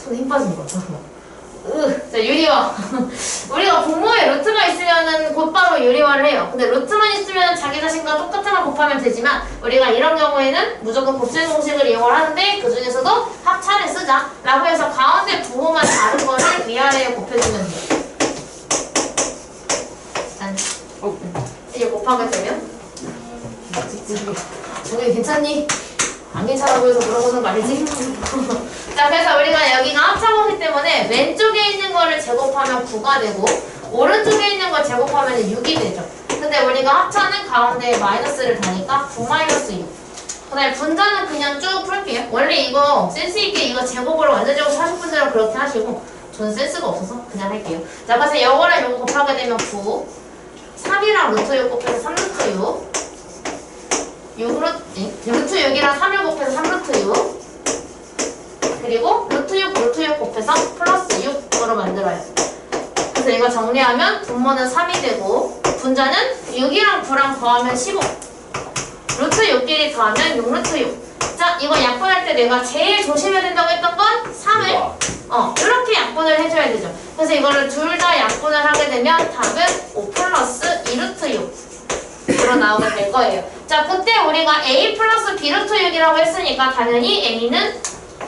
Speaker 2: 손에 힘 빠진 것 같아. 자 유리화. 우리가 분모에 루트가 있으면은 곧바로 유리화를 해요. 근데 루트만 있으면 자기 자신과 똑같은 걸 곱하면 되지만 우리가 이런 경우에는 무조건 곱셈 공식을 이용을 하는데 그 중에서도 합차를 쓰자 라고 해서 가운데 부호만 다른 거를 위아래에 곱해주면 돼요. 짠. 이제 곱하게 되면 정말 괜찮니? 안 괜찮아 보여서 물어보는 거 아니지? 자 그래서 우리가 여기가 합차공식 때문에 왼쪽에 있는 거를 제곱하면 9가 되고 오른쪽에 있는 걸 제곱하면 6이 되죠. 근데 우리가 합차는 가운데에 마이너스를 다니까 9 마이너스 6. 그 다음에 분자는 그냥 쭉 풀게요. 원래 이거 센스있게 이거 제곱을 완전적으로 하실 분들은 그렇게 하시고 저는 센스가 없어서 그냥 할게요. 자 그래서 요거랑 요거 곱하게 되면 9 3이랑 루트 6 곱해서 3루트 6 루트 6이랑 3을 곱해서 3루트 6 그리고 루트 6 곱해서 플러스 6으로 만들어요. 그래서 이거 정리하면 분모는 3이 되고 분자는 6이랑 9랑 더하면 15 루트 6끼리 더하면 6루트 6. 자 이거 약분할 때 내가 제일 조심해야 된다고 했던 건 3을 이렇게 약분을 해줘야 되죠. 그래서 이거를 둘 다 약분을 하게 되면 답은 5 플러스 2루트 6으로 나오게 될 거예요. 자 그때 우리가 A 플러스 B루트 6이라고 했으니까 당연히 A는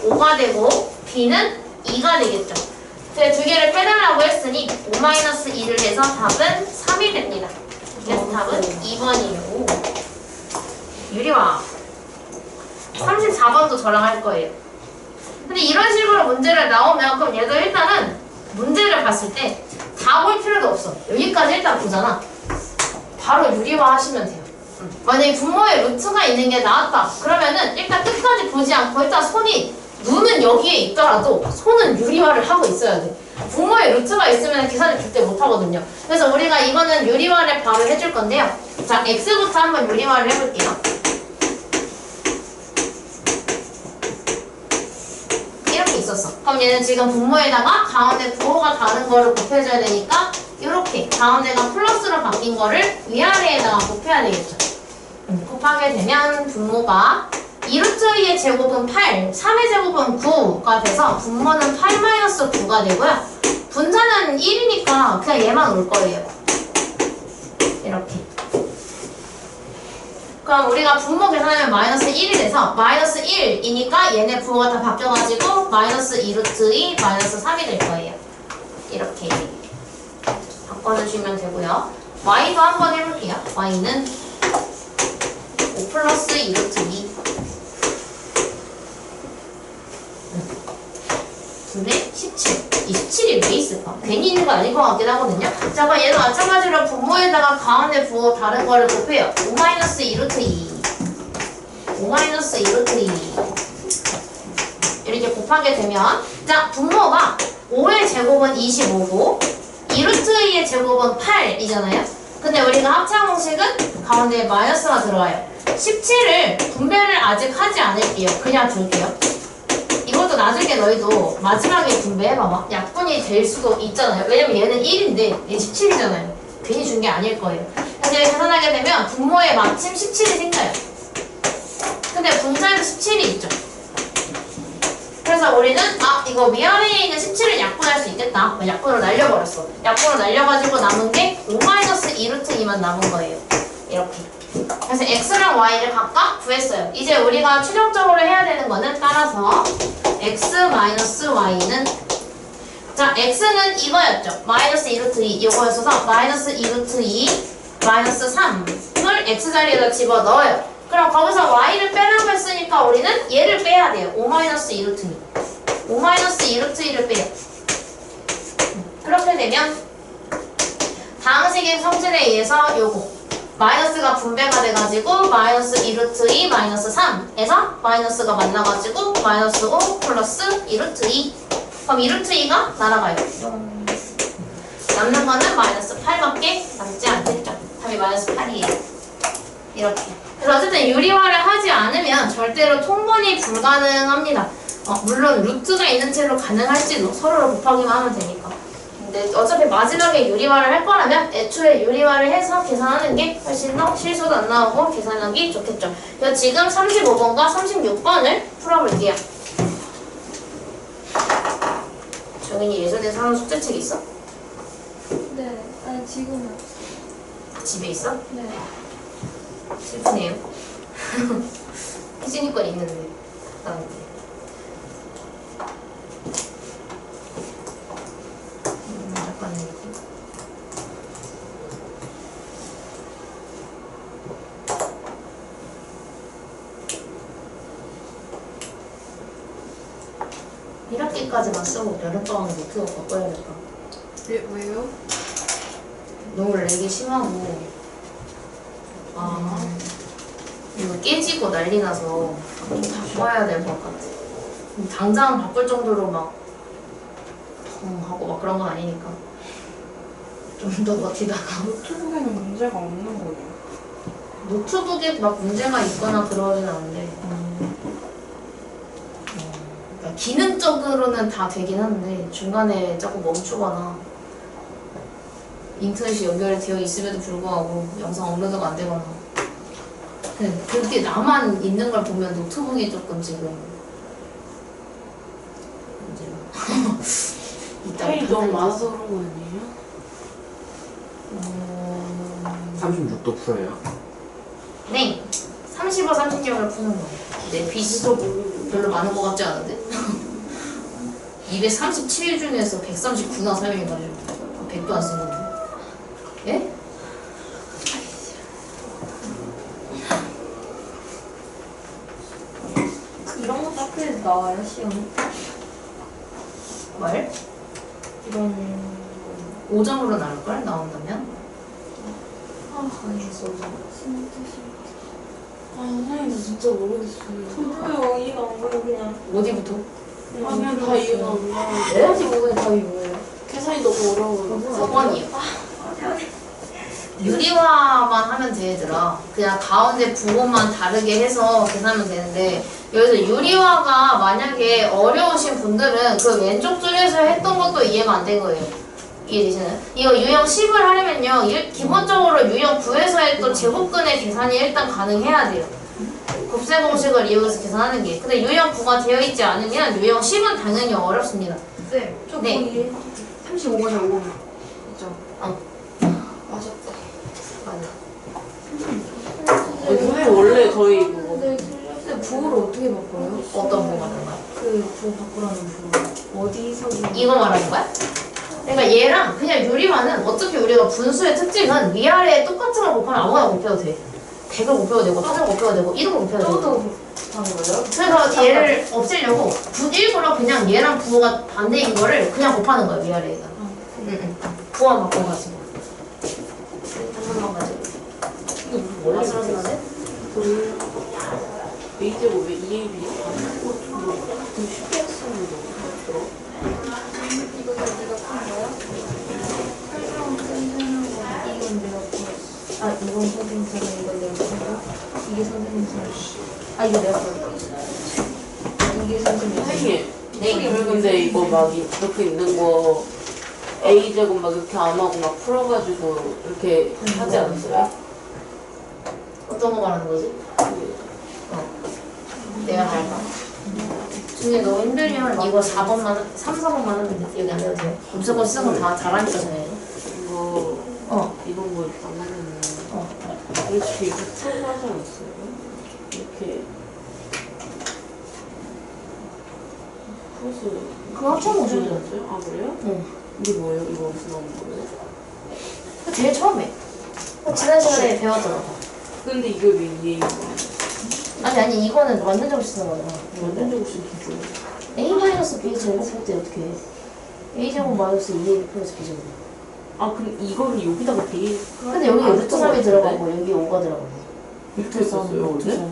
Speaker 2: 5가 되고 B는 2가 되겠죠. 두 개를 빼달라고 했으니 5 마이너스 2를 해서 답은 3이 됩니다. 그래서 답은 2번이에요. 유리화 34번도 저랑 할 거예요. 근데 이런 식으로 문제를 나오면 그럼 얘도 일단은 문제를 봤을 때 다 볼 필요도 없어. 여기까지 일단 보잖아. 바로 유리화 하시면 돼요. 만약에 분모에 루트가 있는 게 나왔다. 그러면은 일단 끝까지 보지 않고 일단 눈은 여기에 있더라도 손은 유리화를 하고 있어야 돼. 분모에 루트가 있으면 계산을 절대 못하거든요. 그래서 우리가 이거는 유리화를 바로 해줄 건데요. 자, x부터 한번 유리화를 해볼게요. 이렇게 있었어. 그럼 얘는 지금 분모에다가 가운데 부호가 다른 거를 곱해줘야 되니까 이렇게 가운데가 플러스로 바뀐 거를 위아래에다가 곱해야 되겠죠. 곱하게 되면 분모가 2루트 2의 제곱은 8, 3의 제곱은 9가 돼서 분모는 8-9가 되고요. 분자는 1이니까 그냥 얘만 올 거예요. 이렇게. 그럼 우리가 분모 계산하면 마이너스 1이 돼서 마이너스 1이니까 얘네 부호가 다 바뀌어가지고 마이너스 2루트 2, 마이너스 3이 될 거예요. 이렇게 바꿔주시면 되고요. y도 한번 해볼게요. y는 5 플러스 2 루트 2 2에 17. 이 17이 왜 있을까? 괜히 있는 거 아닐 것 같긴 하거든요. 자, 그럼 얘도 마찬가지로 분모에다가 가운데 부호 다른 거를 곱해요. 5-2 루트 2 5-2 루트 2 이렇게 곱하게 되면 자, 분모가 5의 제곱은 25고 2 루트 2의 제곱은 8이잖아요. 근데 우리가 합차 공식은 가운데에 마이너스가 들어와요. 17을 분배를 아직 하지 않을게요. 그냥 줄게요. 이것도 나중에 너희도 마지막에 분배해봐봐. 약분이 될 수도 있잖아요. 왜냐면 얘는 1인데 얘 17이잖아요. 괜히 준 게 아닐 거예요. 근데 계산하게 되면 분모에 마침 17이 생겨요. 근데 분자에도 17이 있죠. 그래서 우리는 이거 위아래에 있는 17을 약분할 수 있겠다. 약분을 날려버렸어. 약분을 날려가지고 남은 게 5-2 루트 2만 남은 거예요. 이렇게. 그래서 x랑 y를 각각 구했어요. 이제 우리가 최종적으로 해야 되는 거는 따라서 x 마이너스 y는 자, x는 이거였죠. 마이너스 2 루트 2 이거였어서 마이너스 2 루트 2 마이너스 3을 x 자리에다 집어넣어요. 그럼 거기서 y를 빼라고 했으니까 우리는 얘를 빼야 돼요. 5-2 루트 2 5-2 루트 2를 빼요. 그렇게 되면 다음 식의 성질에 의해서 요거 마이너스가 분배가 돼가지고 마이너스 2 루트 2 마이너스 3에서 마이너스가 만나가지고 마이너스 5 플러스 2 루트 2 그럼 2 루트 2가 날아가요. 남는 거는 마이너스 8밖에 남지 않겠죠. 답이 마이너스 8이에요. 이렇게. 그래서 어쨌든 유리화를 하지 않으면 절대로 통분이 불가능합니다. 물론 루트가 있는 채로 가능할지도 서로를 곱하기만 하면 되니까. 근데 어차피 마지막에 유리화를 할 거라면 애초에 유리화를 해서 계산하는 게 훨씬 더 실수도 안 나오고 계산하기 좋겠죠. 그래서 지금 35번과 36번을 풀어볼게요. 정인이 예전에 사온 숙제책 있어?
Speaker 4: 네. 아니 지금은.
Speaker 2: 집에 있어?
Speaker 4: 네.
Speaker 2: 슬프네요. 희진이 건 있는데. 나한테. 이렇게까지만 쓰고 여름방학 노트북 바꿔야겠다.
Speaker 3: 왜요?
Speaker 2: 너무 렉이 심하고 이거 깨지고 난리 나서 좀 바꿔야 될 것 같아. 당장 바꿀 정도로 막 하고 막 그런 건 아니니까 좀 더 버티다가
Speaker 3: 노트북에는 문제가 없는 거예요.
Speaker 2: 노트북에 막 문제가 있거나 그러진 않은데 그러니까 기능적으로는 다 되긴 하는데 중간에 자꾸 멈추거나 인터넷이 연결이 되어 있음에도 불구하고 영상 업로드가 안 되거나 그렇게 나만 있는 걸 보면 노트북이 조금 지금 문제가
Speaker 5: 파일이 너무 많아서 그런 거 아니에요?
Speaker 7: 36도 풀어요.
Speaker 2: 네 30와 36을 푸는 거예요. 내 빚도 별로 많은 것 같지 않은데? 237일 중에서 139나 사용해가지고 100도 안 쓴 건데. 예?
Speaker 4: 이런 것도 학교에서 나와요 시험이?
Speaker 2: 말?
Speaker 4: 이런
Speaker 2: 5점으로 나올걸? 나온다면?
Speaker 4: 진짜 싫어.
Speaker 5: 선생님 진짜 모르겠어요.
Speaker 4: 저도요 이해가 안 가요 그냥.
Speaker 2: 어디부터?
Speaker 5: 그냥 다 이해가 안 가요.
Speaker 4: 45분 답이 뭐예요?
Speaker 5: 계산이 너무 어려워요.
Speaker 2: 4번이요. 유리화만 하면 돼, 얘들아. 그냥 가운데 부호만 다르게 해서 계산하면 되는데 여기서 유리화가 만약에 어려우신 분들은 그 왼쪽 줄에서 했던 것도 이해가 안 된 거예요. 이해되시나요? 이거 유형 10을 하려면요 기본적으로 유형 9에서 했던 제곱근의 계산이 일단 가능해야 돼요. 곱셈 공식을 이용해서 계산하는 게. 근데 유형 9가 되어 있지 않으면 유형 10은 당연히 어렵습니다.
Speaker 3: 네.
Speaker 4: 저
Speaker 2: 네.
Speaker 4: 거기
Speaker 3: 35번에 5번. 있죠? 맞았다.
Speaker 2: 맞아.
Speaker 5: 선생님 원래 저희 그거
Speaker 4: 네 틀렸어요.
Speaker 3: 근데 부호를 어떻게 바꿔요?
Speaker 2: 어떤 부호가 되는 거야?
Speaker 4: 그 부호 바꾸라는 부호. 어디서
Speaker 2: 이거 말하는 거야? 그러니까 얘랑 그냥 유리만은 어차피 우리가 분수의 특징은 위아래에 똑같은 걸 곱하면 아무거나 곱해도 돼. 100을 곱해도 되고 1000을 곱해도 되고 1을 곱해도 되고.
Speaker 4: 하는 거예요?
Speaker 2: 그래서 얘를 없애려고 일부러 그냥 얘랑 부호가 반대인 거를 그냥 곱하는 거야 위아래에다. 부호만 바꿔가지고. 한번만 가지고.
Speaker 5: 원래
Speaker 2: 아슬아슬하네?
Speaker 5: A제곱에 2AB 좀 쉽게 했으면 너무
Speaker 3: 이거 네가 푼 거야? 설명 쌤쌤은 이건 내가 풀었어.
Speaker 2: 아 이건 선생님처럼 이건 내가 풀고 이게 선생님처럼. 아 이거 내가 풀고. 이게 선생님.
Speaker 5: 선생님
Speaker 2: 네.
Speaker 5: 근데 이거 막 이렇게 있는 거 A제곱 막 이렇게 안 하고 막 풀어가지고 이렇게 하지 않았어요?
Speaker 2: 어떤 거 말하는 거지? 내가 할까? 준이 너무 힘들면 이거 4번만 3, 4번만 하면 돼. 여기 안 해도 돼. 무조건 쓰는 거 다 잘하니까 전에.
Speaker 5: 이거 이런 거 있다면 이렇게 이거 풀고 하지 않았어요? 이렇게 풀어서
Speaker 2: 그거 합쳐놓은 거죠?
Speaker 5: 않았어요? 아 그래요?
Speaker 2: 응.
Speaker 5: 이게 뭐예요? 이거 어디서 나온 거예요?
Speaker 2: 그거 제일 처음에. 지난 시간에 배웠잖아.
Speaker 5: 근데 이걸 왜 이해인 거야?
Speaker 2: 아니 이거는 완전적으로 쓰는 거잖아.
Speaker 5: 완전 적으시키고
Speaker 2: A-B 제곱 할 때 어떻게 해? A제곱 마이너스 2A 플러스 B제곱.
Speaker 5: 아 그럼 이거를 여기다가 대
Speaker 2: 근데 여기 루트 3이 들어가고 여기 5가 들어가고.
Speaker 5: 이렇게 했었어요 원래?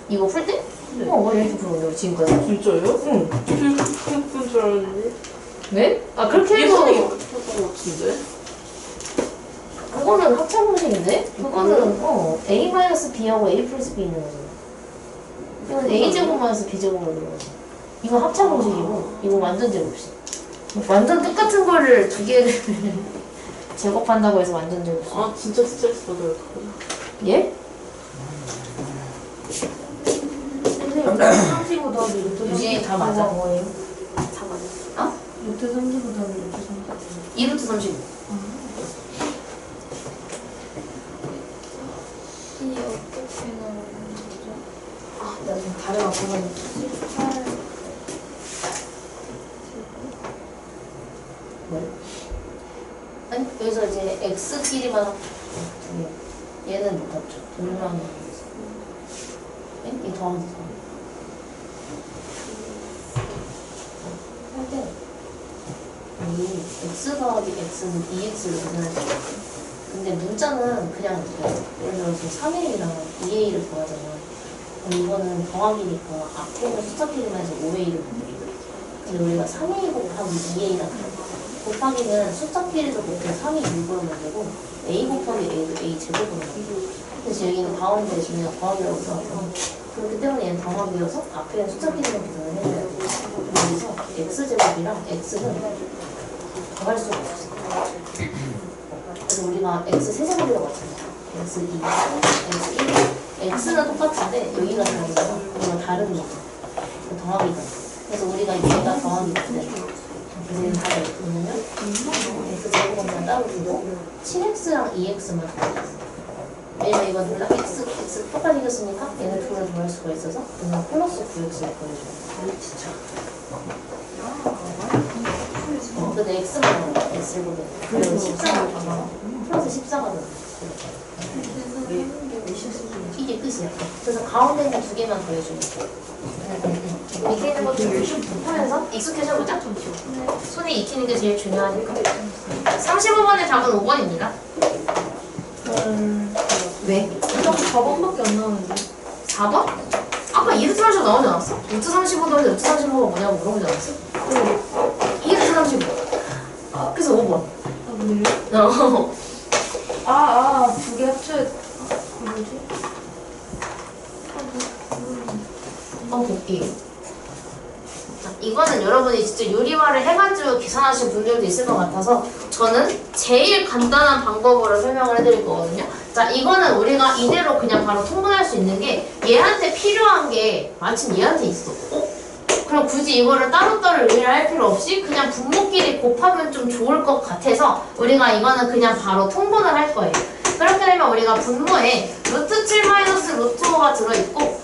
Speaker 2: 이거 풀 때?
Speaker 5: 네.
Speaker 2: 이렇게 풀었는데 지금까지.
Speaker 5: 진짜요?
Speaker 2: 응.
Speaker 5: 그런 줄 알았는데
Speaker 2: 왜? 아 그렇게 해도
Speaker 5: 예전에 이거 했던 것 같은데?
Speaker 2: 그거는 합차 공식인데? 그거는 A-B하고 A 플러스 B 있는 거잖아. 이건 A제곱 마이너스 B제곱으로 되는 거지. 이건 합차 공식이고 이건 완전 제곱식. 완전 똑같은 거를 두 개를 제곱한다고 해서 완전 제곱식.
Speaker 5: 아 진짜 스트레스 받아요 그거.
Speaker 2: 예?
Speaker 4: 선생님, 35 더하기 루트
Speaker 2: 유진이 다 맞아.
Speaker 4: 뭐예요?
Speaker 2: 다 맞아. 어?
Speaker 4: 루트 35 더하기 루트 35.
Speaker 2: 2루트 35.
Speaker 3: 이 어떻게 나오는 거죠?
Speaker 2: 아, 나 지금 다른 앞부분 있지? 뭐? 아니, 여기서 이제 X끼리만 합쳐. 얘는 못 합쳐. 둘만 합쳐. 이 더하기 할 때, 이 X 더하기 X는 2X를 계산할 때. 근데 문자는 그냥 예를 들어서 3A랑 2A를 구하잖아. 그럼 이거는 더하기니까 앞에 있는 숫자끼리만 해서 5A를 곱해. 근데 우리가 3A 곱하기 2A라고 해. 곱하기는 숫자끼리도 곱해 3이 6으로 만들고 A 곱하기 A도 A 제곱으로 만들고. 그래서 여기는 가운데 중요한 더하기라고 써서 그렇기 때문에 얘는 더하기여서 앞에 있는 숫자끼리만 계산을 해줘야 돼. 그래서 X제곱이랑 X는 더할 수가 없어. 그래서 우리가 X 세제곱이라고 했잖아. X2, X1, X는 똑같은데 여기가 다른 거야. 여기가 다른 거야. 더하기다. 그래서 우리가 얘가 더하기가 돼. 그래서 얘는 다가 있으면요. X 제곱은 따로 두고 7X랑 2X만 더해줬어. 왜냐면 이건 둘 다 X 똑같이 이겼으니까 얘는 둘을 더할 수가 있어서 그냥 플러스 9X를 더해줘. 진짜. 근데 X만 나와. X제곱은. 그래서 14가 나와. 플러스 14가 들어. 이게 끝이야. 그래서 가운데 있는 두 개만 더해주면 돼. 밑에 있는 것좀 하면서 익숙해져보자. 손에 익히는 게 제일 중요하니까. 35번의 답은 5번입니다. 왜?
Speaker 4: 자꾸 4번밖에 안 나오는데.
Speaker 2: 4번? 아까 2루트 35 나오지 않았어? 루트 35 더하기 루트 35가 뭐냐고 물어보지 않았어? 2루트 35. 그래서 5번.
Speaker 4: 아, 그래요? 두 개 합쳐야, 뭐지?
Speaker 2: 곱기. 이거는 여러분이 진짜 유리화를 해가지고 계산하신 분들도 있을 것 같아서 저는 제일 간단한 방법으로 설명을 해드릴 거거든요. 자, 이거는 우리가 이대로 그냥 바로 통분할 수 있는 게 얘한테 필요한 게 마침 얘한테 있어. 그럼 굳이 이거를 따로따로 의뢰할 필요 없이 그냥 분모끼리 곱하면 좀 좋을 것 같아서 우리가 이거는 그냥 바로 통분을 할 거예요. 그렇게 되면 우리가 분모에 루트 7 마이너스 루트 5가 들어있고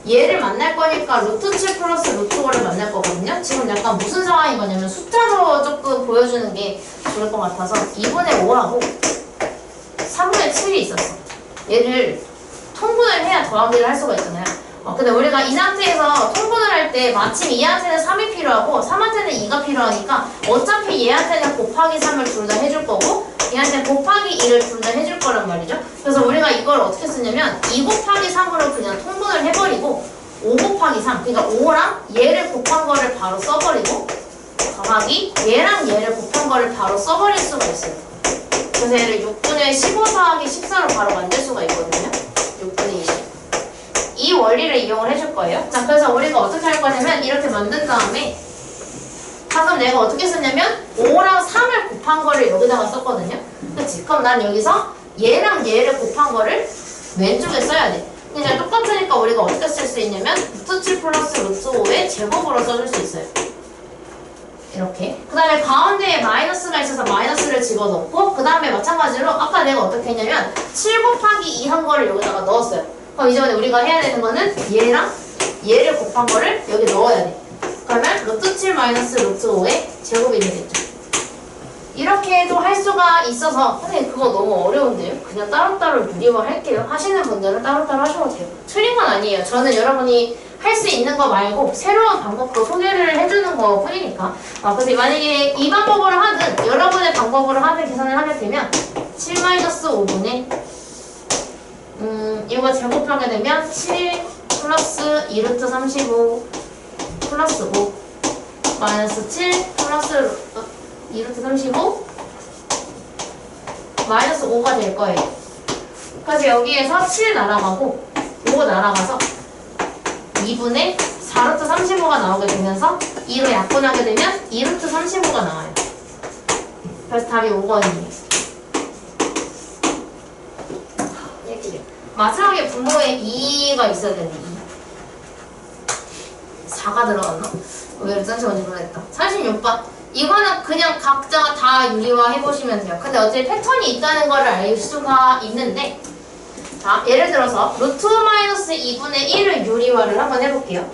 Speaker 2: 얘를 만날 거니까 루트 7 플러스 루트 5를 만날 거거든요. 지금 약간 무슨 상황인 거냐면 숫자로 조금 보여줄 보여주는 게 좋을 것 같아서 2분의 5하고 3분의 7이 있었어. 얘를 통분을 해야 더하기를 할 수가 있잖아요. 근데 우리가 이 상태에서 통분을 할 때 마침 얘한테는 3이 필요하고 3한테는 2가 필요하니까 어차피 얘한테는 곱하기 3을 둘 다 해줄 거고 얘한테는 곱하기 2를 둘 다 해줄 거란 말이죠. 그래서 우리가 이걸 어떻게 쓰냐면 2 곱하기 3으로 그냥 통분을 해버리고 5 곱하기 3, 그러니까 5랑 얘를 곱한 거를 바로 써버리고 더하기 얘랑 얘를 곱한 거를 바로 써버릴 수가 있어요. 그래서 얘를 6분의 15 더하기 14로 바로 만들 수가 있거든요. 6분의 20. 이 원리를 이용을 해줄 거예요. 자, 그래서 우리가 어떻게 할 거냐면 이렇게 만든 다음에 방금 내가 어떻게 썼냐면 5랑 3을 곱한 거를 여기다가 썼거든요. 그치? 그럼 난 여기서 얘랑 얘를 곱한 거를 왼쪽에 써야 돼. 근데 똑같으니까 우리가 어떻게 쓸 수 있냐면 루트 7 플러스 루트 5의 제곱으로 써줄 수 있어요. 이렇게. 그 다음에 가운데에 마이너스가 있어서 마이너스를 집어넣고 그 다음에 마찬가지로 아까 내가 어떻게 했냐면 7 곱하기 2 한 거를 여기다가 넣었어요. 그럼 이제 우리가 해야 되는 거는 얘랑 얘를 곱한 거를 여기 넣어야 돼. 그러면 루트 7 마이너스 루트 5의 제곱이 되겠죠. 이렇게도 할 수가 있어서 선생님 그거 너무 어려운데요? 그냥 따로따로 유리화 할게요. 하시는 분들은 따로따로 하셔도 돼요. 틀린 건 아니에요. 저는 여러분이 할 수 있는 거 말고 새로운 방법도 소개를 해주는 거 뿐이니까. 그래서 만약에 이 방법으로 하든 여러분의 방법으로 하든 계산을 하게 되면 7 마이너스 5분의 이거 제곱하게 되면 7 플러스 2루트 35 플러스 5 마이너스 7 플러스 2루트 35 마이너스 5가 될 거예요. 그래서 여기에서 7 날아가고 5 날아가서 2분의 4루트 35가 나오게 되면서 2로 약분하게 되면 2루트 35가 나와요. 그래서 답이 5번이에요. 마지막에 분모에 2가 있어야 되는데 4가 들어갔나? 왜 이렇게 잠시만요. 모르겠다. 36번. 이거는 그냥 각자 다 유리화 해보시면 돼요. 근데 어차피 패턴이 있다는 거를 알 수가 있는데 자, 예를 들어서 루트 마이너스 2분의 1을 유리화를 한번 해볼게요.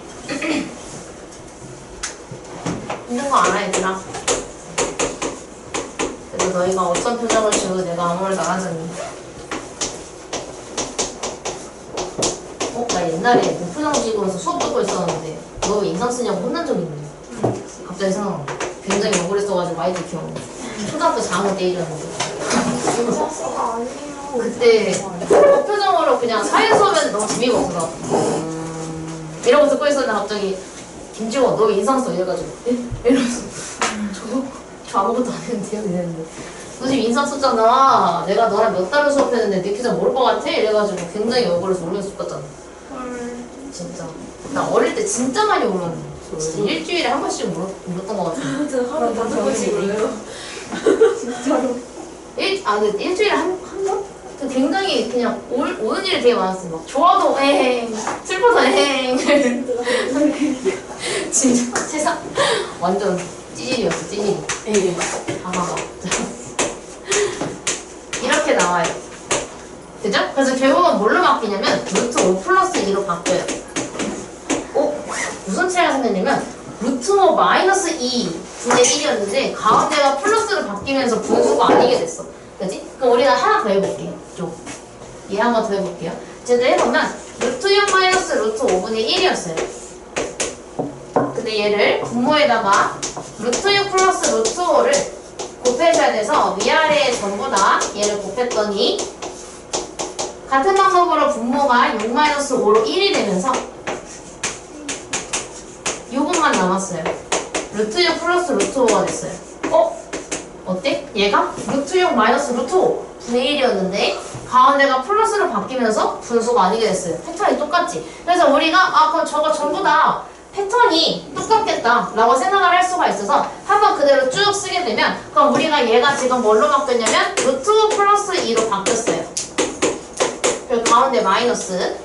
Speaker 2: 있는 거 알아, 얘들아? 그래서 너희가 어떤 표정을 지어도 내가 아무 말도 안 하잖니. 나 옛날에 무표정 지으면서 수업 듣고 있었는데 너 왜 인상 쓰냐고 혼난 적 있네. 갑자기 생각나. 굉장히 억울했어가지고 많이도 기억나. 초등학교 4학년 때 일이었는데
Speaker 3: 인사스가 아니에요.
Speaker 2: 그때 무표정으로 그냥 사회 수업에서 너무 재미가 없어서 이러고 듣고 있었는데 갑자기 김지원 너 왜 인상 써? 이래가지고 이러면서 저 아무것도 안 했는데요? 이랬는데 너 지금 인상 썼잖아. 내가 너랑 몇 달을 수업했는데 내 표정 모를 것 같아? 이래가지고 굉장히 억울해서 울면서 죽었잖아. 진짜 나 어릴 때 진짜 많이 울었는데 진짜 일주일에 한 번씩 울었던 것 같아.
Speaker 4: 저 하루 5번씩 울어요.
Speaker 3: 진짜로.
Speaker 2: 일주일에 한 번? 굉장히 그냥 우는 일이 되게 많았어요. 막 좋아도 엥, 슬퍼도 엥. 진짜 세상 완전 찌질이었어, 찌질이. 아마가. 이렇게 나와요. 그죠? 그래서 결국은 뭘로 바뀌냐면 루트 5 플러스 2로 바뀌어요. 무슨 차이가 생겼냐면 루트 5 마이너스 2 분의 1이었는데 가운데가 플러스로 바뀌면서 분수가 아니게 됐어. 그지? 그럼 우리가 하나 더 해볼게요. 얘 한 번 더 해볼게요. 제대로 해보면 루트 6 마이너스 루트 5분의 1이었어요. 근데 얘를 분모에다가 루트 6 플러스 루트 5를 곱해줘야 돼서 위아래에 전부 다 얘를 곱했더니 같은 방법으로 분모가 6 마이너스 5로 1이 되면서 요것만 남았어요. 루트 6 플러스 루트 5가 됐어요. 어때? 얘가 루트 6 마이너스 루트 5 분의 1이었는데 가운데가 플러스로 바뀌면서 분수가 아니게 됐어요. 패턴이 똑같지? 그래서 우리가 그럼 저거 전부 다 패턴이 똑같겠다 라고 생각을 할 수가 있어서 한번 그대로 쭉 쓰게 되면 그럼 우리가 얘가 지금 뭘로 바뀌었냐면 루트 5 플러스 2로 바뀌었어요. 그리고 가운데 마이너스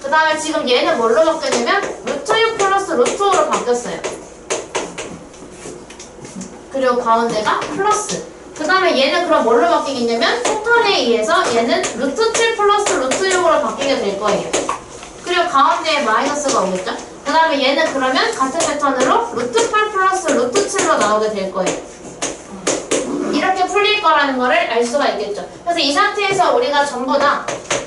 Speaker 2: 그 다음에 지금 얘는 뭘로 바뀌었냐면 루트 6 플러스 루트 5로 바뀌었어요. 그리고 가운데가 플러스 그 다음에 얘는 그럼 뭘로 바뀌겠냐면 패턴에 의해서 얘는 루트 7 플러스 루트 6으로 바뀌게 될 거예요. 그리고 가운데에 마이너스가 오겠죠? 그 다음에 얘는 그러면 같은 패턴으로 루트 8 플러스 루트 7로 나오게 될 거예요. 이렇게 풀릴 거라는 거를 알 수가 있겠죠. 그래서 이 상태에서 우리가 전부 다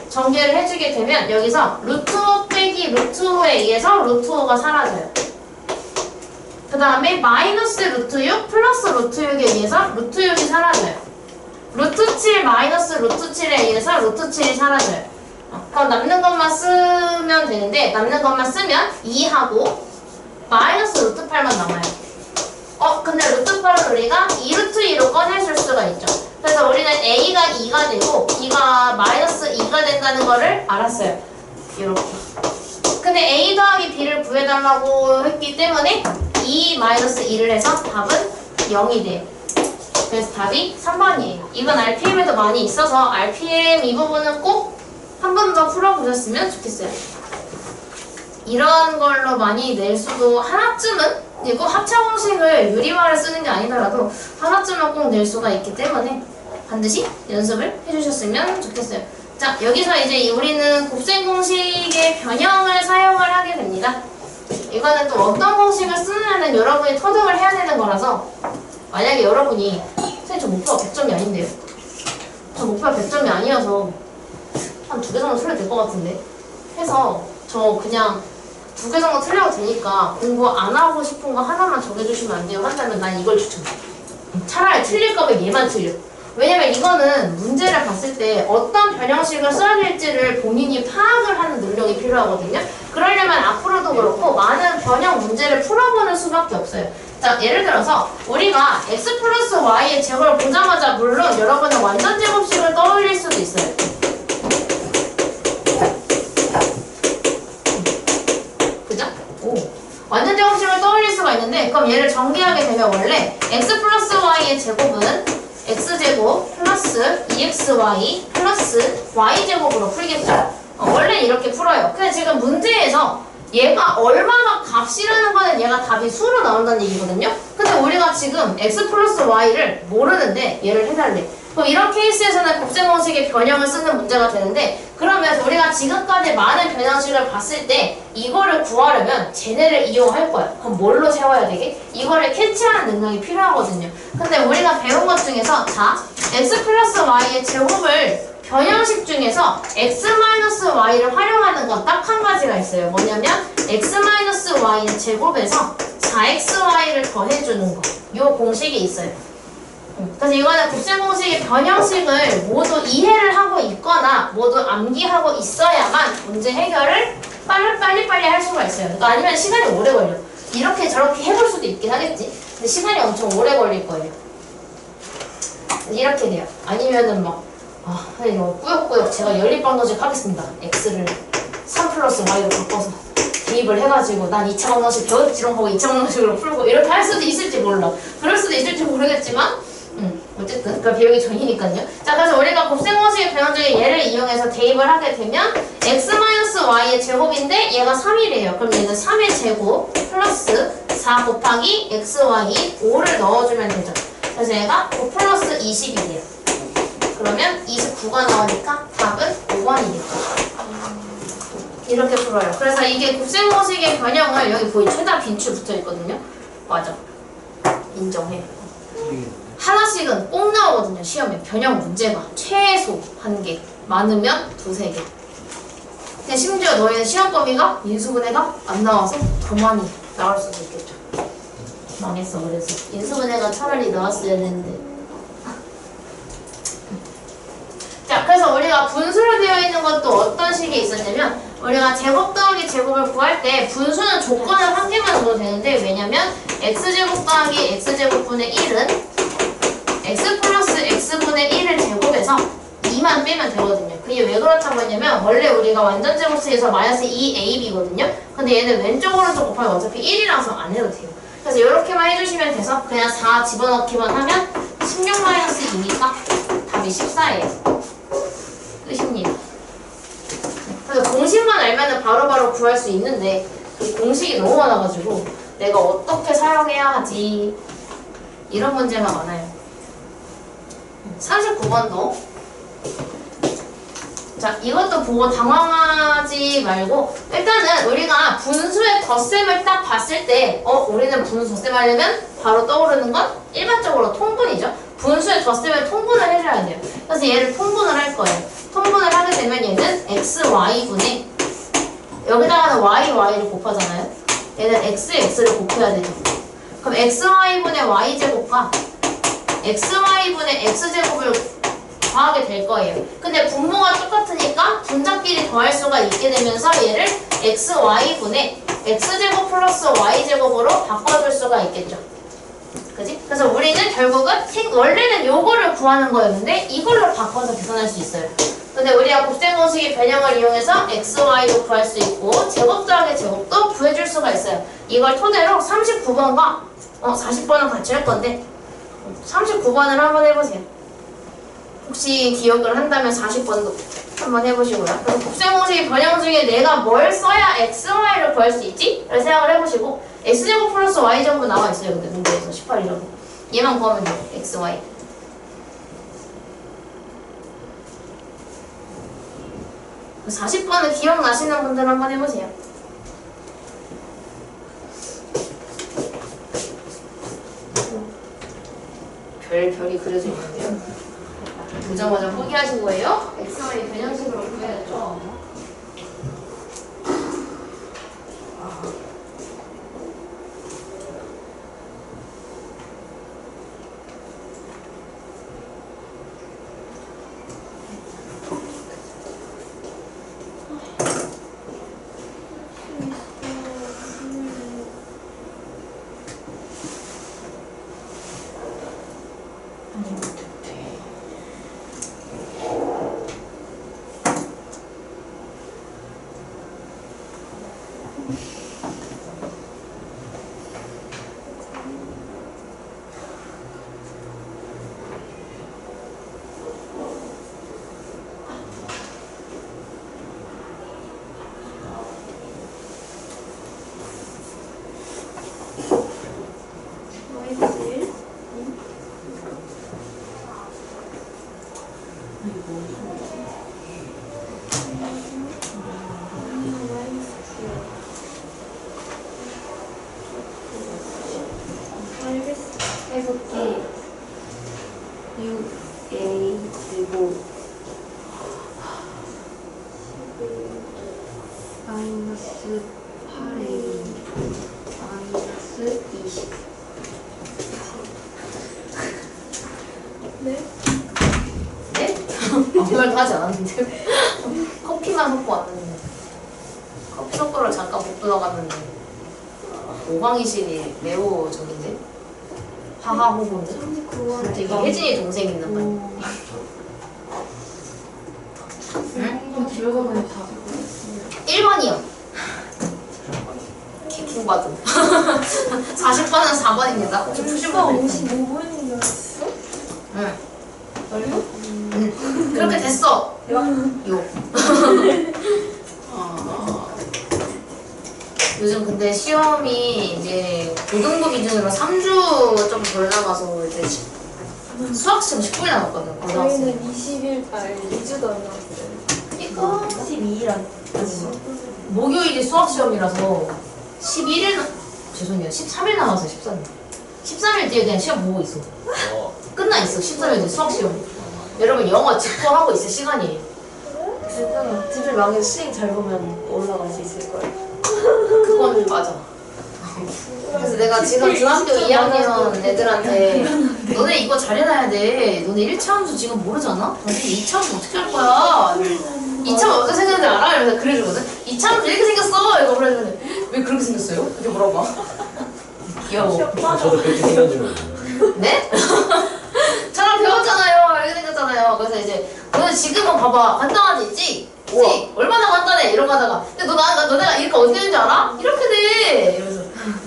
Speaker 2: 전개를 해주게 되면 여기서 루트 5 빼기 루트 5에 의해서 루트 5가 사라져요. 그 다음에 마이너스 루트 6 플러스 루트 6에 의해서 루트 6이 사라져요. 루트 7 마이너스 루트 7에 의해서 루트 7이 사라져요. 그럼 남는 것만 쓰면 되는데 남는 것만 쓰면 2하고 마이너스 루트 8만 남아요. 근데 루트 8은 우리가 2루트 2로 꺼내줄 수가 있죠. 그래서 우리는 A가 2가 되고 B가 마이너스 2가 된다는 거를 알았어요. 이렇게. 근데 A 더하기 B를 구해달라고 했기 때문에 2 마이너스 2를 해서 답은 0이 돼요. 그래서 답이 3번이에요. 이건 RPM에도 많이 있어서 RPM 이 부분은 꼭 한 번 더 풀어보셨으면 좋겠어요. 이런 걸로 많이 낼 수도 하나쯤은, 이거 합차 공식을 유리화를 쓰는 게 아니더라도 하나쯤은 꼭 낼 수가 있기 때문에 반드시 연습을 해주셨으면 좋겠어요. 자, 여기서 이제 우리는 곱셈 공식의 변형을 사용을 하게 됩니다. 이거는 또 어떤 공식을 쓰느냐는 여러분이 터득을 해야 되는 거라서, 만약에 여러분이 선생님 저 목표가 100점이 아닌데요? 저 목표가 100점이 아니어서 한 2개 정도 틀려도 될 것 같은데 해서 저 그냥 2개 정도 틀려도 되니까 공부 안 하고 싶은 거 하나만 정해주시면 안 돼요 한다면 난 이걸 추천해. 차라리 틀릴 거면 얘만 틀려. 왜냐면 이거는 문제를 봤을 때 어떤 변형식을 써야 될지를 본인이 파악을 하는 능력이 필요하거든요. 그러려면 앞으로도 그렇고 많은 변형 문제를 풀어보는 수밖에 없어요. 자, 예를 들어서 우리가 x 플러스 y의 제곱을 보자마자 물론 여러분은 완전 제곱식을 떠올릴 수도 있어요. 그죠? 오. 완전 제곱식을 떠올릴 수가 있는데, 그럼 얘를 전개하게 되면 원래 x 플러스 y의 제곱은 x제곱 플러스 2xy 플러스 y제곱으로 풀겠죠. 원래 이렇게 풀어요. 근데 지금 문제에서 얘가 얼마나 값이라는 거는 얘가 답이 수로 나온다는 얘기거든요. 근데 우리가 지금 x 플러스 y를 모르는데 얘를 해달래. 그럼 이런 케이스에서는 곱셈 공식의 변형을 쓰는 문제가 되는데, 그러면 우리가 지금까지 많은 변형식을 봤을 때 이거를 구하려면 쟤네를 이용할 거야. 그럼 뭘로 세워야 되게? 이거를 캐치하는 능력이 필요하거든요. 근데 우리가 배운 것 중에서 자, x 플러스 y의 제곱을 변형식 중에서 x-y를 활용하는 건 딱 한 가지가 있어요. 뭐냐면 x-y의 제곱에서 4xy를 더해주는 거. 요 공식이 있어요. 그래서 이거는 곱셈 공식의 변형식을 모두 이해를 하고 있거나 모두 암기하고 있어야만 문제 해결을 빨리 할 수가 있어요. 그러니까 아니면 시간이 오래 걸려. 이렇게 저렇게 해볼 수도 있긴 하겠지. 근데 시간이 엄청 오래 걸릴 거예요. 이렇게 돼요. 아니면은 막 이거 꾸역꾸역 제가 연립방정식 하겠습니다. x를 3 플러스 y로 바꿔서 대입을 해가지고 난 2차 방정식 배웠지롱 하고 2차 방정식으로 풀고 이렇게 할 수도 있을지 몰라. 그럴 수도 있을지 모르겠지만 어쨌든 그러니까 배우기 전이니까요. 자, 그래서 우리가 곱셈 공식의 변형 중에 얘를 이용해서 대입을 하게 되면 x-y의 제곱인데 얘가 3이래요. 그럼 얘는 3의 제곱 플러스 4 곱하기 xy 5를 넣어주면 되죠. 그래서 얘가 5 플러스 20이 돼요. 그러면 29가 나오니까 답은 5번이겠죠. 이렇게 풀어요. 그래서 이게 곱셈 공식의 변형을 여기 보이 최다 빈출 붙어 있거든요. 맞아. 인정해. 하나씩은 꼭 나오거든요. 시험에 변형 문제가 최소 1개, 많으면 2-3개. 근데 심지어 너희는 시험 범위가 인수분해가 안 나와서 더 많이 나올 수도 있겠죠. 망했어. 그래서 인수분해가 차라리 나왔어야 되는데. 자, 그래서 우리가 분수로 되어 있는 것도 어떤 식이 있었냐면 우리가 제곱 더하기 제곱을 구할 때 분수는 조건을 한 개만 넣어도 되는데, 왜냐면 x제곱 더하기 x제곱분의 1은 x 플러스 x분의 1을 제곱해서 2만 빼면 되거든요. 그게 왜 그렇다고 했냐면 원래 우리가 완전 제곱식에서 마이너스 2ab거든요. 근데 얘는 왼쪽 오른쪽 곱하면 어차피 1이라서 안 해도 돼요. 그래서 이렇게만 해주시면 돼서 그냥 4 집어넣기만 하면 16 마이너스 2니까 답이 14예요. 끝입니다. 그래서 공식만 알면 바로바로 구할 수 있는데 이 공식이 너무 많아가지고 내가 어떻게 사용해야 하지, 이런 문제가 많아요. 39번도 자, 이것도 보고 당황하지 말고 일단은 우리가 분수의 덧셈을 딱 봤을 때 우리는 분수 덧셈 하려면 바로 떠오르는 건 일반적으로 통분이죠. 분수의 덧셈을 통분을 해줘야 돼요. 그래서 얘를 통분을 할 거예요. 통분을 하게 되면 얘는 xy분의 여기다가는 y를 곱하잖아요. 얘는 x를 곱해야 되죠. 그럼 xy분의 y제곱과 xy분의 x제곱을 더하게 될 거예요. 근데 분모가 똑같으니까 분자끼리 더할 수가 있게 되면서 얘를 xy분의 x제곱 플러스 y제곱으로 바꿔줄 수가 있겠죠. 그지? 그래서 우리는 결국은 원래는 요거를 구하는 거였는데 이걸로 바꿔서 계산할 수 있어요. 근데 우리가 곱셈 공식의 변형을 이용해서 xy도 구할 수 있고 제곱 더하기 제곱도 구해줄 수가 있어요. 이걸 토대로 39번과 40번은 같이 할 건데 39번을 한번 해보세요. 혹시 기억을 한다면 40번도 한번 해보시고요. 그래서 곱셈 공식의 변형 중에 내가 뭘 써야 xy를 구할 수 있지? 라고 생각을 해보시고 x제곱 플러스 y제곱은 나와 있어요. 근데 문제에서 18이라고 얘만 구하면 돼요. xy 40번은 기억나시는 분들 한번 해보세요. 별이 그려져 있는데요. 보자마자 포기하신 거예요? xy 변형식으로 구해야죠.
Speaker 6: 해볼게. 6a 제곱 마이너스 8a 마이너스 20.
Speaker 2: 네? 아무 말도 하지 않았는데 커피만 섞고 왔는데 커피 섞으러 잠깐 복도 나갔는데 오광이실이 매우 저긴데 하하호호인데
Speaker 6: 39원.
Speaker 2: 되게 혜진이 동생 있나 봐요. 응?
Speaker 3: 결과는 다
Speaker 2: 1번이요. 개킹받음. 40번은 4번입니다. 혹시 푸신 분?
Speaker 4: 55분인 줄 알았어?
Speaker 2: 응. 응. 그렇게 됐어. 요. 요즘 근데 시험이 이제 고등부 기준으로 3주 좀 덜 남아서 이제 수학 시험 10분이 남았거든. 고등학생.
Speaker 4: 저희는 20일 날 2주 더 남았어요.
Speaker 2: 그러니까
Speaker 6: 12일 안
Speaker 2: 목요일이 수학 시험이라서 11일 죄송해요. 13일 남았어요. 13일. 13일 뒤에 그냥 시험 보고 있어. 끝나 있어. 13일 뒤에 수학 시험. 여러분 영어 직구 하고 있을 시간이에요.
Speaker 6: 괜찮아. 집에 망해서 시행 잘 보면 올라갈 수 있을 거예요.
Speaker 2: 그건 맞아. 그래서 내가 지금 중학교 2학년 애들한테 너네 이거 잘해놔야 돼. 너네 1차 함수 지금 모르잖아? 선생님 2차 함수 어떻게 할 거야? 2차 함수 어떻게 생겼는지 알아? 이러면서 그래주거든? 2차 함수 이렇게 생겼어! 이거 그래주는데 왜 그렇게 생겼어요? 이렇게 물어봐. 귀여워.
Speaker 7: 저도 그렇게 생겼는데.
Speaker 2: 네? 저랑 배웠잖아요. 이렇게 생겼잖아요. 그래서 이제 너네 지금은 봐봐. 간단하지 있지? 그치? 얼마나 간단해 이러고 하다가 근데 너네가 이렇게 어떻게 되는지 알아? 이렇게 돼 이러면서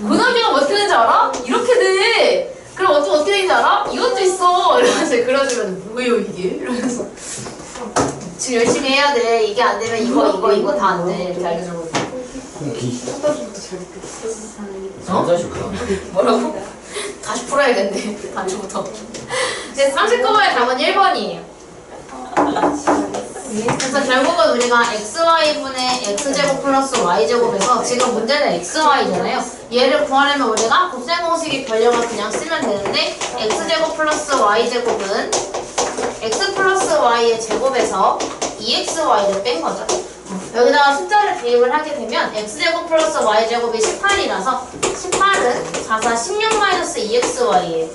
Speaker 2: 고등학교가 어떻게 되는지 알아? 이렇게 돼 그럼 어떻게 되는지 알아? 이것도 있어 이러면서 그려주면 뭐예요 이게? 이러면서 지금 열심히 해야 돼 이게 안 되면 이거 다 안 돼 이렇게 알려주고
Speaker 7: 상자식구나.
Speaker 2: 뭐라고? 다시 풀어야겠네 단추부터 이제 39번의 답은 1번이에요 그래서 결국은 우리가 xy분의 x제곱 플러스 y제곱에서 지금 문제는 xy잖아요. 얘를 구하려면 우리가 곱셈 공식이 변형을 그냥 쓰면 되는데 x제곱 플러스 y제곱은 x 플러스 y의 제곱에서 2xy를 뺀 거죠. 여기다가 숫자를 대입을 하게 되면 x제곱 플러스 y제곱이 18이라서 18은 4, 4, 16-2xy예요.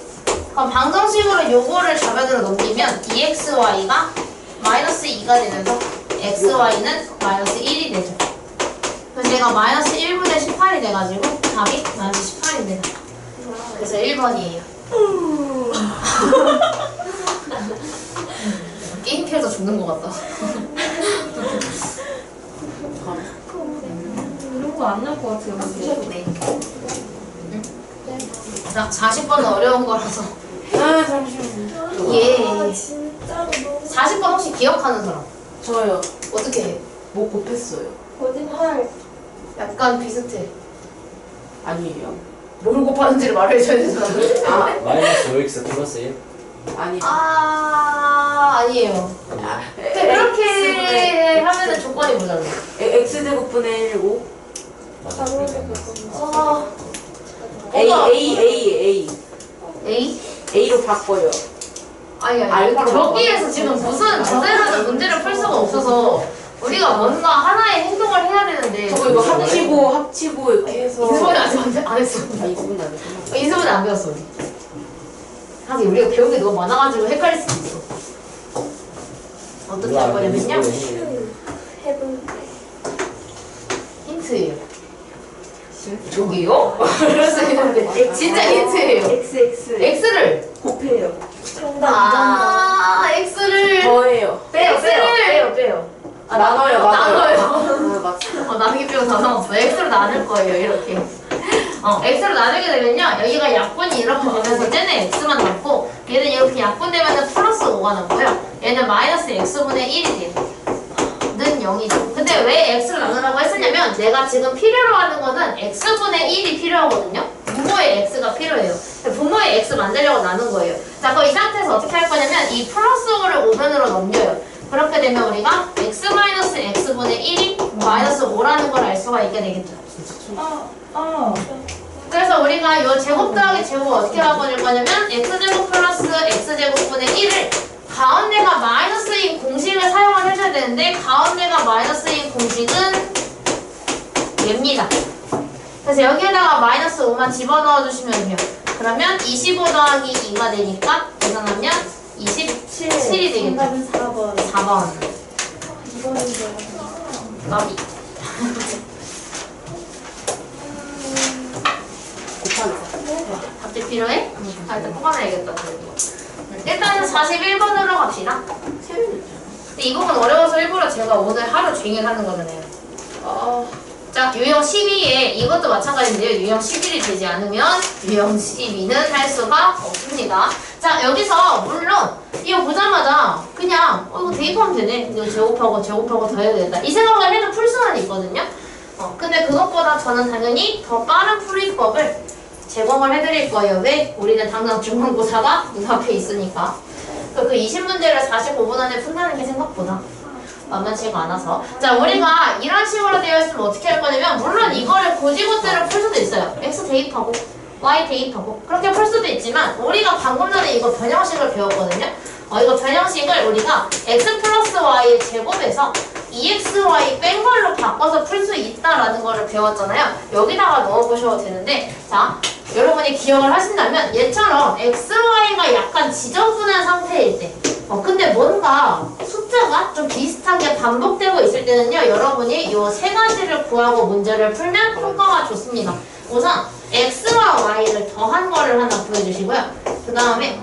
Speaker 2: 그럼 방정식으로 요거를 좌변으로 넘기면 2xy가 마이너스 2가 되면서 xy는 마이너스 1이 되죠. 그래서 얘가 마이너스 1분의 18이 돼가지고 답이 마이너스 18입니다. 그래서 1번이에요. 게임피해서 죽는 것 같다.
Speaker 4: 이런 거 안 나올 것 같아요.
Speaker 2: 네. 자, 40번은 어려운 거라서.
Speaker 5: 아 잠시만요.
Speaker 2: 예.
Speaker 6: 진짜로 너무
Speaker 2: 40번 혹시 기억하는 사람?
Speaker 5: 저요.
Speaker 2: 어떻게 해?
Speaker 5: 뭐 곱했어요.
Speaker 6: 거짓말.
Speaker 2: 약간 비슷해.
Speaker 5: 아니에요.
Speaker 2: 뭘 곱하는지를 말해줘야 되잖아.
Speaker 5: 아
Speaker 7: 마이너스 5x 플러스 1.
Speaker 5: 아니.
Speaker 2: 아니에요. 근데 그렇게 하면은 조건이 뭐잖아.
Speaker 5: x제곱분의 1 5.
Speaker 7: 맞아.
Speaker 2: 아,
Speaker 5: A.
Speaker 2: A?
Speaker 5: A로 바꿔요.
Speaker 2: 아니,
Speaker 5: 알파로
Speaker 2: 저기에서 지금 무슨 제대로 문제를 풀 수가 없어서 우리가 뭔가 하나의 행동을 해야 되는데.
Speaker 5: 저거 이거 합치고 이렇게 해서.
Speaker 2: 인수분이 아직 안 했어.
Speaker 5: 아 이거는 안 했구나.
Speaker 2: 인수분이 안 배웠어. 우리. 하긴 우리가 배운 게 너무 많아가지고 헷갈릴 수도 있어. 어떻게 할 거냐면요.
Speaker 6: 해볼게.
Speaker 2: 힌트예요. 저기요? 그래서 했는데 진짜 힌트예요.
Speaker 6: XX.
Speaker 2: X를
Speaker 6: 곱해요. 정답
Speaker 2: X를
Speaker 5: 더해요.
Speaker 2: X를
Speaker 5: 나눠요.
Speaker 2: 나눠요.
Speaker 5: 아 맞다.
Speaker 2: 나누기 빼고 다 나눴어. X로 나눌 거예요. 이렇게. X로 나누게 되면요. 여기가 약분이 이렇게 되면서 쟤는 X만 남고 얘는 이렇게 약분되면 플러스 5가 남고요. 얘는 마이너스 X분의 1이 돼요. 는 0이죠. 근데 왜 X를 나누라고 했었냐면 내가 지금 필요로 하는 거는 X분의 1이 필요하거든요. 분모의 X가 필요해요. 분모의 X 만들려고 나눈 거예요. 자, 그럼 이 상태에서 어떻게 할 거냐면 이 플러스 5를 오변으로 넘겨요. 그렇게 되면 우리가 X-X분의 1이 마이너스 5라는 걸 알 수가 있게 되겠죠. 그래서 우리가 이 제곱 더하기 제곱을 어떻게 바꿔줄 거냐면 X제곱 플러스 X제곱분의 1을 가운데가 마이너스인 공식을 사용을 해줘야 되는데 가운데가 마이너스인 공식은 얘입니다. 그래서 여기에다가 마이너스 5만 집어넣어 주시면 돼요. 그러면 25 더하기 2가 되니까 계산하면 27이 되겠죠.
Speaker 6: 정답은 4번.
Speaker 2: 4번.
Speaker 6: 2번인데요.
Speaker 2: 나비. 답지 필요해? 일단 뽑아내야겠다. 일단은 41번으로 갑시다. 근데 이 부분 어려워서 일부러 제가 오늘 하루 종일 하는 거잖아요. 자, 유형 12에 이것도 마찬가지인데요. 유형 11이 되지 않으면 유형 12는 할 수가 없습니다. 자, 여기서 물론 이거 보자마자 그냥 이거 대입하면 되네. 이거 제곱하고 더 해야 되겠다. 이 생각을 해도 풀 수는 있거든요. 근데 그것보다 저는 당연히 더 빠른 풀이법을 제공을 해드릴 거예요. 왜? 우리는 당장 중간고사가 눈앞에 있으니까. 그 20문제를 45분 안에 푼다는 게 생각보다 만만치가 않아서. 자, 우리가 이런 식으로 되어 있으면 어떻게 할 거냐면 물론 이거를 고지고대로 풀 수도 있어요. X 대입하고 Y 대입하고 그렇게 풀 수도 있지만 우리가 방금 전에 이거 변형식을 배웠거든요. 이거 변형식을 우리가 X 플러스 Y의 제곱에서 2xy 뺀 걸로 바꿔서 풀 수 있다라는 거를 배웠잖아요. 여기다가 넣어보셔도 되는데, 자, 여러분이 기억을 하신다면 얘처럼 xy가 약간 지저분한 상태일 때, 근데 뭔가 숫자가 좀 비슷하게 반복되고 있을 때는요, 여러분이 이 세 가지를 구하고 문제를 풀면 효과가 좋습니다. 우선 x와 y를 더한 거를 하나 구해주시고요. 그 다음에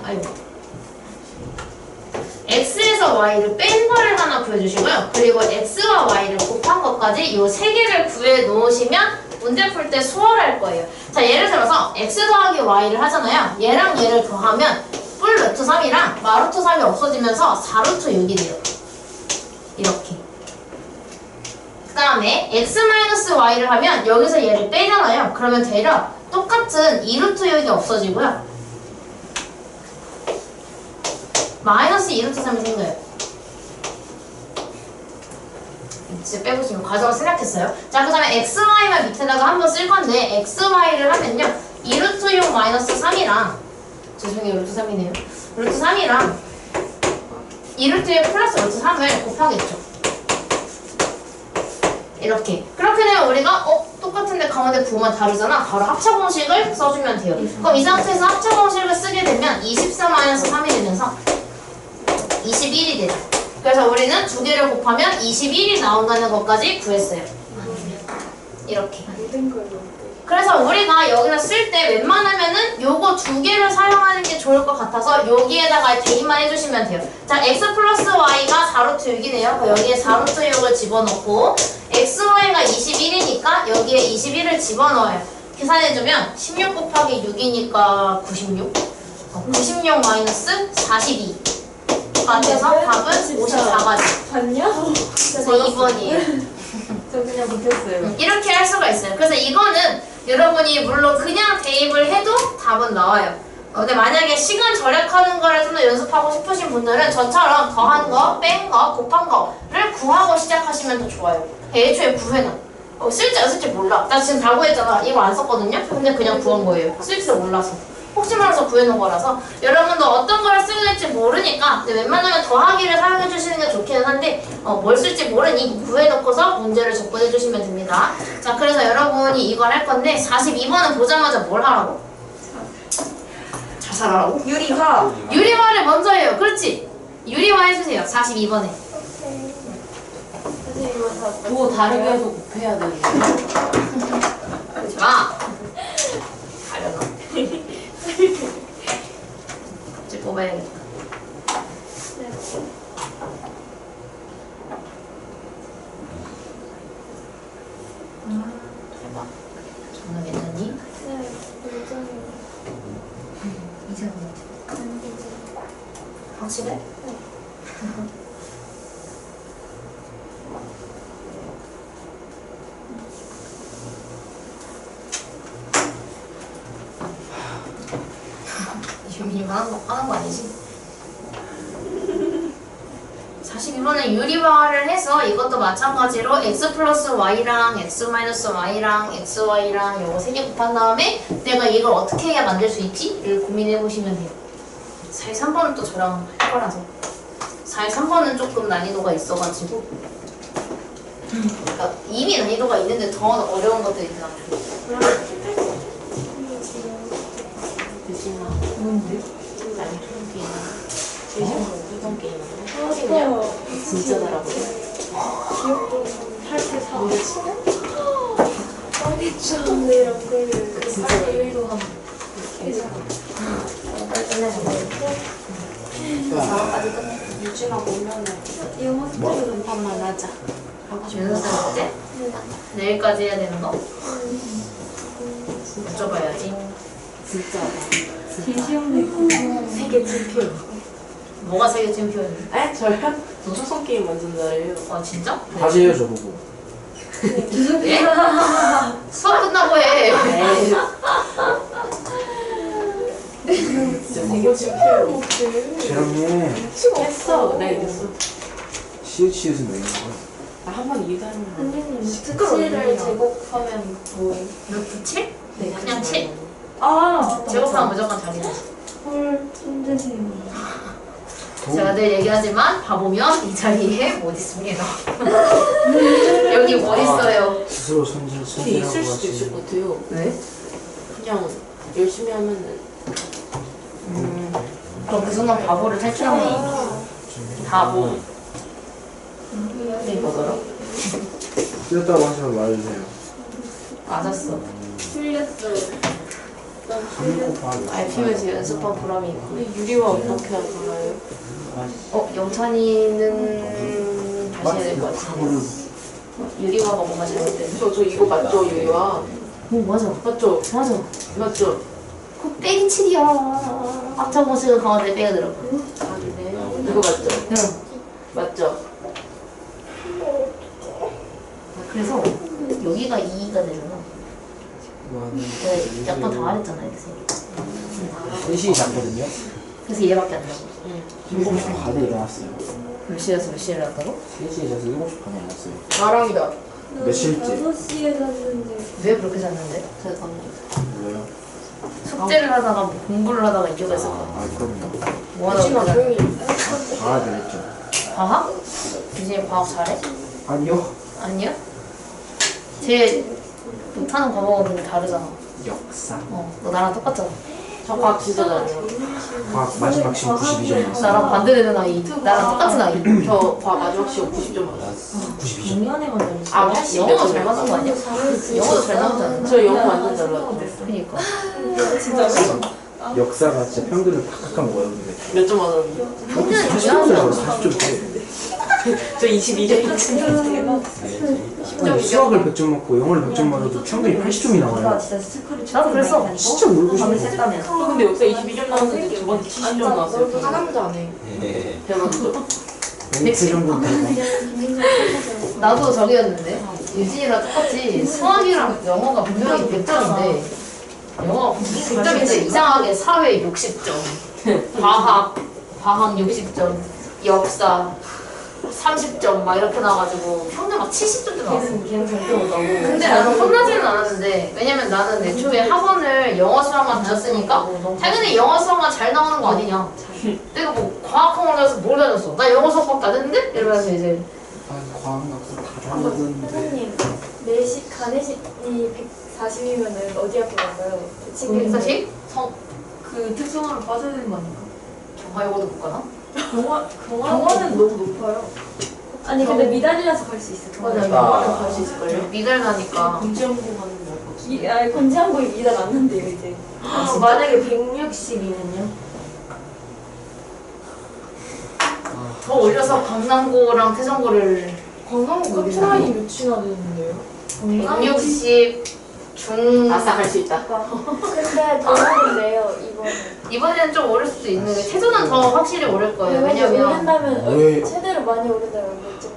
Speaker 2: x에서 y를 뺀 거를 하나 구해주시고요. 그리고 x와 y를 곱한 것까지 이 세 개를 구해 놓으시면 문제 풀 때 수월할 거예요. 자, 예를 들어서 x 더하기 y를 하잖아요. 얘랑 얘를 더하면 뿔 루트 3이랑 마루트 3이 없어지면서 4루트 6이 돼요. 이렇게. 그 다음에 x-y를 하면 여기서 얘를 빼잖아요. 그러면 되려 똑같은 2루트 6이 없어지고요. 마이너스 2루트 3이 생겨요. x 빼보시면 과정을 생략했어요. 자, 그 다음에 xy만 밑에다가 한번 쓸 건데 xy를 하면요 2루트 6 마이너스 3이랑 죄송해요 루트 3이네요. 루트 3이랑 2루트 6 플러스 루트 3을 곱하겠죠. 이렇게. 그렇게 되면 우리가 똑같은데 가운데 부호만 다르잖아. 바로 합차 공식을 써주면 돼요. 그럼 이 상태에서 합차 공식을 쓰게 되면 24-3이 되면서 21이 되죠. 그래서 우리는 두 개를 곱하면 21이 나온다는 것까지 구했어요. 이렇게. 그래서 우리가 여기서 쓸 때 웬만하면은 요거 두 개를 사용하는 게 좋을 것 같아서 여기에다가 대입만 해주시면 돼요. 자, x 플러스 y가 4루트 6이네요. 그럼 여기에 4루트 6을 집어넣고 xy가 21이니까 여기에 21을 집어넣어요. 계산해주면 16 곱하기 6이니까 96. 96 마이너스 42가 돼서 답은 54가지.
Speaker 4: 봤냐?
Speaker 2: 그래서 2번이에요.
Speaker 6: 저 그냥 못했어요.
Speaker 2: 이렇게 할 수가 있어요. 그래서 이거는 여러분이 물론 그냥 대입을 해도 답은 나와요. 근데 만약에 시간 절약하는 거를 좀 더 연습하고 싶으신 분들은 저처럼 더한 거, 뺀 거, 곱한 거를 구하고 시작하시면 더 좋아요. 애초에 구해놔. 쓸지 안 쓸지 몰라. 나 지금 다 구했잖아. 이거 안 썼거든요? 근데 그냥 구한 거예요. 쓸지도 몰라서. 혹시 몰라서 구해놓은 거라서 여러분도 어떤 걸 쓰게 될지 모르니까 웬만하면 더하기를 사용해 주시는 게 좋기는 한데 뭘 쓸지 모르니 구해놓고서 문제를 접근해 주시면 됩니다. 자, 그래서 여러분이 이걸 할 건데 42번은 보자마자 뭘 하라고? 자살하라고?
Speaker 6: 유리화.
Speaker 2: 유리화를 먼저 해요. 그렇지? 유리화 해주세요. 42번에.
Speaker 5: 뭐 다르게 해서 곱해야 되는 거야.
Speaker 2: 그러지 마. 가려놔. 이제 뽑아야겠다. 해봐. 정말 괜찮니?
Speaker 6: 네, 굉장히.
Speaker 2: 이상한 거 확실해? 이거 하는 거 아니지? 42번은 유리화를 해서 이것도 마찬가지로 x 플러스 y랑 x 마이너스 y랑 xy랑 요거 3개 곱한 다음에 내가 이걸 어떻게 해야 만들 수 있지? 를 고민해 보시면 돼요. 43번은 또 저랑 할 거라서 43번은 조금 난이도가 있어가지고 그러니까 이미 난이도가 있는데 더 어려운 것들이 있잖아.
Speaker 5: 대신아.
Speaker 2: 뭔데?
Speaker 5: 아니, 초등 게임. 대신아, 초등 게임. 그냥 진짜 잘하거든.
Speaker 6: 기억도 8대 4. 빨리 주는데 이렇게.
Speaker 5: 진짜
Speaker 6: 1도 한.
Speaker 2: 빨리 끝내자. 4번까지 끝내.
Speaker 5: 유진하고 오면은
Speaker 6: 영어 스타일은
Speaker 5: 한판만 하자.
Speaker 2: 연습생 이제? 내일까지 해야 되는 거? 여쭤봐야지.
Speaker 5: 진짜.
Speaker 6: 세계 챔피언.
Speaker 2: 뭐가 세계 챔피언이야?
Speaker 5: 에? 저요? 저 초성 게임 완전 잘해요.
Speaker 2: 아 진짜?
Speaker 1: 다시 해요 저보고.
Speaker 2: 예? 수업 끝나고 해.
Speaker 5: 세계 챔피언.
Speaker 1: 재랑님
Speaker 5: 했어. 나 이겼어.
Speaker 1: 시읒시읒은 왜 있는 거야?
Speaker 5: 한번 이기다는
Speaker 6: 선생님, 스크치를 제곱하면 뭐예요?
Speaker 2: 루트 7?
Speaker 6: 네,
Speaker 2: 그냥 7.
Speaker 6: 아,
Speaker 2: 제곱하면 무조건 답이다.
Speaker 6: 헐, 천재생이.
Speaker 2: 제가 늘 얘기하지만 봐보면 이 자리에 못 있습니다. 여기 못 있어요.
Speaker 1: 스스로
Speaker 5: 근데
Speaker 1: 손질하고
Speaker 5: 있을 수도 있을
Speaker 1: 하시는
Speaker 5: 것 같아요.
Speaker 2: 왜?
Speaker 5: 그냥 열심히 하면은
Speaker 2: 그럼 그 순간 바보를 탈출하면 바보. 이거더라?
Speaker 1: 틀렸다고 하시면 말해주세요.
Speaker 2: 맞았어.
Speaker 6: 틀렸어. 난
Speaker 1: 3 곱하기
Speaker 2: 알피면서 연습한 보람이 있고.
Speaker 5: 근데 유리와 어떻게 하나요?
Speaker 2: 영찬이는 다시 해야 될 것 같은데. 유리화가 뭔가 잘못됐네.
Speaker 5: 저 이거 맞죠? 유리와?
Speaker 2: 오 맞아.
Speaker 5: 맞죠?
Speaker 2: 맞아.
Speaker 5: 맞죠?
Speaker 2: 그 빼기 7이야. 앞차 공식은 가운데 빼야 들어.
Speaker 5: 아니네. 이거 맞죠?
Speaker 2: 응.
Speaker 5: 맞죠?
Speaker 2: 그래서 여기가 2가 되잖아. 내가 약간 다 말했잖아, 이렇게.
Speaker 1: 셋이 작거든요.
Speaker 2: 그래서 얘밖에 안 나고.
Speaker 1: 좀 가대 일어났어요.
Speaker 2: 몇 시에서 몇 시에 일어났다고?
Speaker 1: 3시에 자서 7시 반에 일어났어요.
Speaker 3: 나랑이다.
Speaker 1: 며칠째?
Speaker 4: 6시에 잤는데.
Speaker 2: 왜 그렇게 잤는데?
Speaker 1: 뭐예요?
Speaker 2: 숙제를 하다가 뭐 공부를 하다가 이쪽에 있었다.
Speaker 1: 아, 그럼요.
Speaker 2: 뭐 하다가
Speaker 3: 유진아
Speaker 2: 그렇게
Speaker 3: 조용히.
Speaker 1: 과학을 했죠.
Speaker 2: 잤- 과학? 유진이 과학 잘해?
Speaker 1: 아니요.
Speaker 2: 아니야? 쟤 못하는 과목은 근데 다르잖아.
Speaker 1: 역사.
Speaker 2: 너 나랑 똑같잖아.
Speaker 5: 저 과학 진짜 잘해요.
Speaker 1: 과학 마지막 시험 92점 나왔어요.
Speaker 2: 나랑 반대되는 아이. 나랑 똑같은 아이.
Speaker 5: 저 과학 마지막 시험 90점 맞았어요.
Speaker 1: 92점.
Speaker 4: 작년에만 잘했어.
Speaker 5: 아, 80
Speaker 2: 영어도 잘 맞은 거 아니야? 영어도 잘 나오지 않나?
Speaker 5: 저 영어 완전 잘 나왔죠.
Speaker 2: 그니까.
Speaker 1: 역사가 진짜 평균을 팍팍한 거예요, 근데.
Speaker 5: 몇 점 맞았는데?
Speaker 2: 평균은
Speaker 1: 40점
Speaker 2: 중요하지
Speaker 1: 나와요,
Speaker 2: 않아.
Speaker 1: 40점 돼.
Speaker 5: 저 22점.
Speaker 1: 아니, 수학을 100점 맞고 영어를 100점 맞아도 평균이 80점이 나와요.
Speaker 4: 진짜 스쿨이
Speaker 2: 나도 그랬어.
Speaker 1: 진짜 울고 싶어.
Speaker 5: 저 근데 역사 22점 나왔는데 저번에 70점 나왔어요.
Speaker 3: 하남자네.
Speaker 5: 대박이죠.
Speaker 1: 그 정도는
Speaker 2: 나도 저기였는데. 유진이랑 똑같이 수학이랑 영어가 분명히 100점인데 영어가 100점인데 이상하게 사회 60점, 과학 60점, 역사 30점 막 이렇게 나와가지고 평균 막 70점도 나왔어.
Speaker 4: 걔는 절대 못하고.
Speaker 2: 근데 나는 혼나지는 않았는데 왜냐면 나는 애초에 학원을 영어 수학만 다녔으니까 당연히 영어 수학만 잘 나오는 거 아니냐. 내가 뭐 과학 학원 가서 뭘 다녔어? 나 영어 수학밖에 안 했는데? 이러면서 이제
Speaker 1: 과학 역사 다 다녔는데.
Speaker 6: 선생님, 내식 가내식이 140이면은 어디 학교 갈까요? 지금
Speaker 2: 사실
Speaker 6: 그 특성화로 빠져야 되는 거 아닌가?
Speaker 2: 경화여고도 못 가나?
Speaker 6: 경화는 너무 높아요.
Speaker 4: 아니 근데 미달이라서 갈 수 있어.
Speaker 6: 맞아, 경화는 갈 수 있을걸요?
Speaker 2: 미달 가니까
Speaker 5: 공지연구 가는 거.
Speaker 4: 아니 권지한국이 미달 안 난대요 이제.
Speaker 6: 만약에 160이면요?
Speaker 2: 더 올려서 강남고랑 태성고를
Speaker 3: 광남고 커트라인이 몇이나 되는데요?
Speaker 2: 160 중
Speaker 5: 아싸 갈 수 있다.
Speaker 6: 근데 더 오른데요, 이번에.
Speaker 2: 이번에는 좀 오를 수도 있는데 태조는 더 확실히 오를 거예요.
Speaker 6: 왜냐면
Speaker 2: 왜냐면
Speaker 6: 오른다면
Speaker 1: 왜?
Speaker 6: 최대로 많이 오른다면 몇 정도?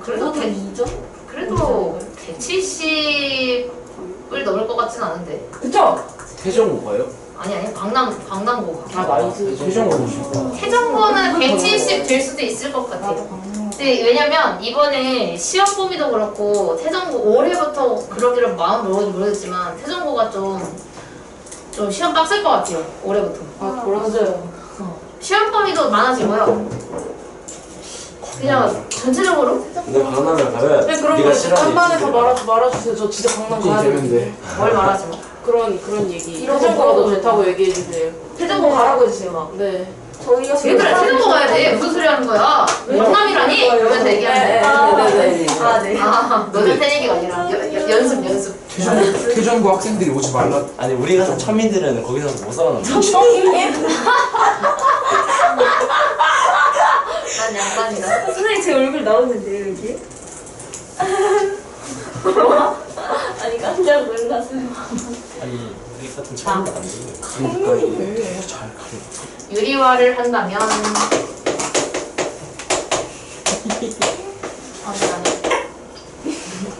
Speaker 2: 그래도
Speaker 6: 2점?
Speaker 2: 그래도 170을 넘을 것 같진 않은데.
Speaker 3: 그쵸?
Speaker 1: 태정고가요?
Speaker 2: 아니 강남고가.
Speaker 5: 아, 나이스.
Speaker 1: 태정고는 쉽다.
Speaker 2: 태정고는 170 될 수도 있을 것 같아요. 근데 왜냐면 이번에 시험 범위도 그렇고 태정고 올해부터 그러기를 마음 먹었는지 모르겠지만 태정고가 좀 시험 빡셀 것 같아요. 올해부터.
Speaker 5: 아, 돌아서요.
Speaker 2: 시험 범위도 많아지고요. 그냥 전체적으로
Speaker 7: 근데 강남에 가면
Speaker 5: 네, 그런
Speaker 7: 네가
Speaker 5: 거
Speaker 7: 싫어하는
Speaker 5: 간만에
Speaker 7: 얘기지.
Speaker 5: 말아주세요. 저 진짜 강남
Speaker 1: 찐
Speaker 5: 가야
Speaker 1: 재밌는데.
Speaker 5: 되는데.
Speaker 2: 뭘 말하지 마.
Speaker 5: 그런 얘기.
Speaker 6: 이런
Speaker 5: 태정과가
Speaker 6: 거
Speaker 5: 더 좋다고 얘기해주세요.
Speaker 2: 태정고 가라고 해주세요. 막.
Speaker 5: 네.
Speaker 6: 저희가
Speaker 2: 얘들아 태정고 가야 돼. 무슨 소리 하는 거야? 영남이라니? 이러면서 얘기하는데.
Speaker 5: 네네네.
Speaker 6: 아, 네.
Speaker 2: 너는 새 얘기가 아니라 연습.
Speaker 1: 태정고 학생들이 오지 말라.
Speaker 7: 아니 우리 같은 천민들은 거기서 못 살아남는
Speaker 2: 난 양반이다.
Speaker 4: 선생님 제 얼굴 나오는데요 여기? 아니 깜짝 놀랐어요.
Speaker 7: 아니 우리 같은 천민들 안 되는
Speaker 1: 그러니까 이게 잘 가려.
Speaker 2: 유리화를 한다면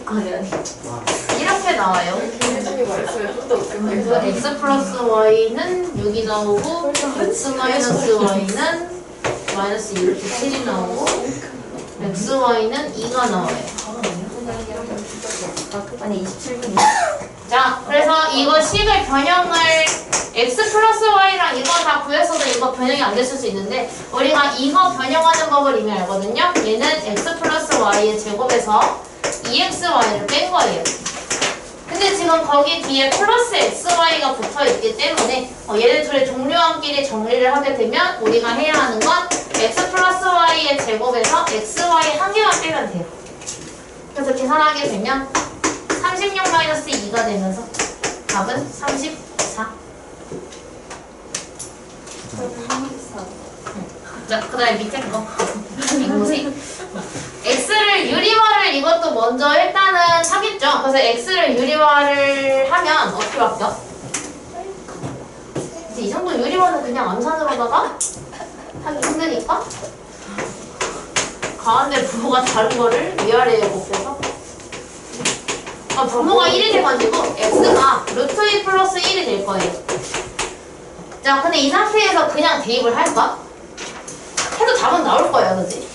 Speaker 2: 아니 이렇게 나와요.
Speaker 3: 유진이 말했어요. 좀더 웃겼네.
Speaker 2: 그래서 x 플러스 y는 6이 나오고 x 마이너스 y는 마이너스 7이 나오고 x y는 2가 나와요. 아니 27분이. 자, 그래서 이거 식의 변형을 x 플러스 y랑 이거 다 구했어도 이거 변형이 안 됐을 수 있는데 우리가 이거 변형하는 법을 이미 알거든요. 얘는 x 플러스 y의 제곱에서 2xy를 뺀 거예요. 근데 지금 거기 뒤에 플러스 xy가 붙어 있기 때문에 얘네 둘의 종류함끼리 정리를 하게 되면 우리가 해야 하는 건 x 플러스 y의 제곱에서 xy 한 개만 빼면 돼요. 그래서 계산하게 되면 36-2가 되면서 답은 34. 자, 그 다음에 밑에 거. 이거지. x를 유리화를 이것도 먼저 일단은 하겠죠. 그래서 x를 유리화를 하면 어떻게 바뀌어? 이제 이 정도 유리화는 그냥 암산으로다가 하기 힘드니까 가운데 부호가 다른 거를 위아래에 곱해서 부호가 1이 돼가지고 x가 루트 2 플러스 1이 될 거예요. 자, 근데 이 상태에서 그냥 대입을 할까? 해도 답은 나올 거예요, 그지?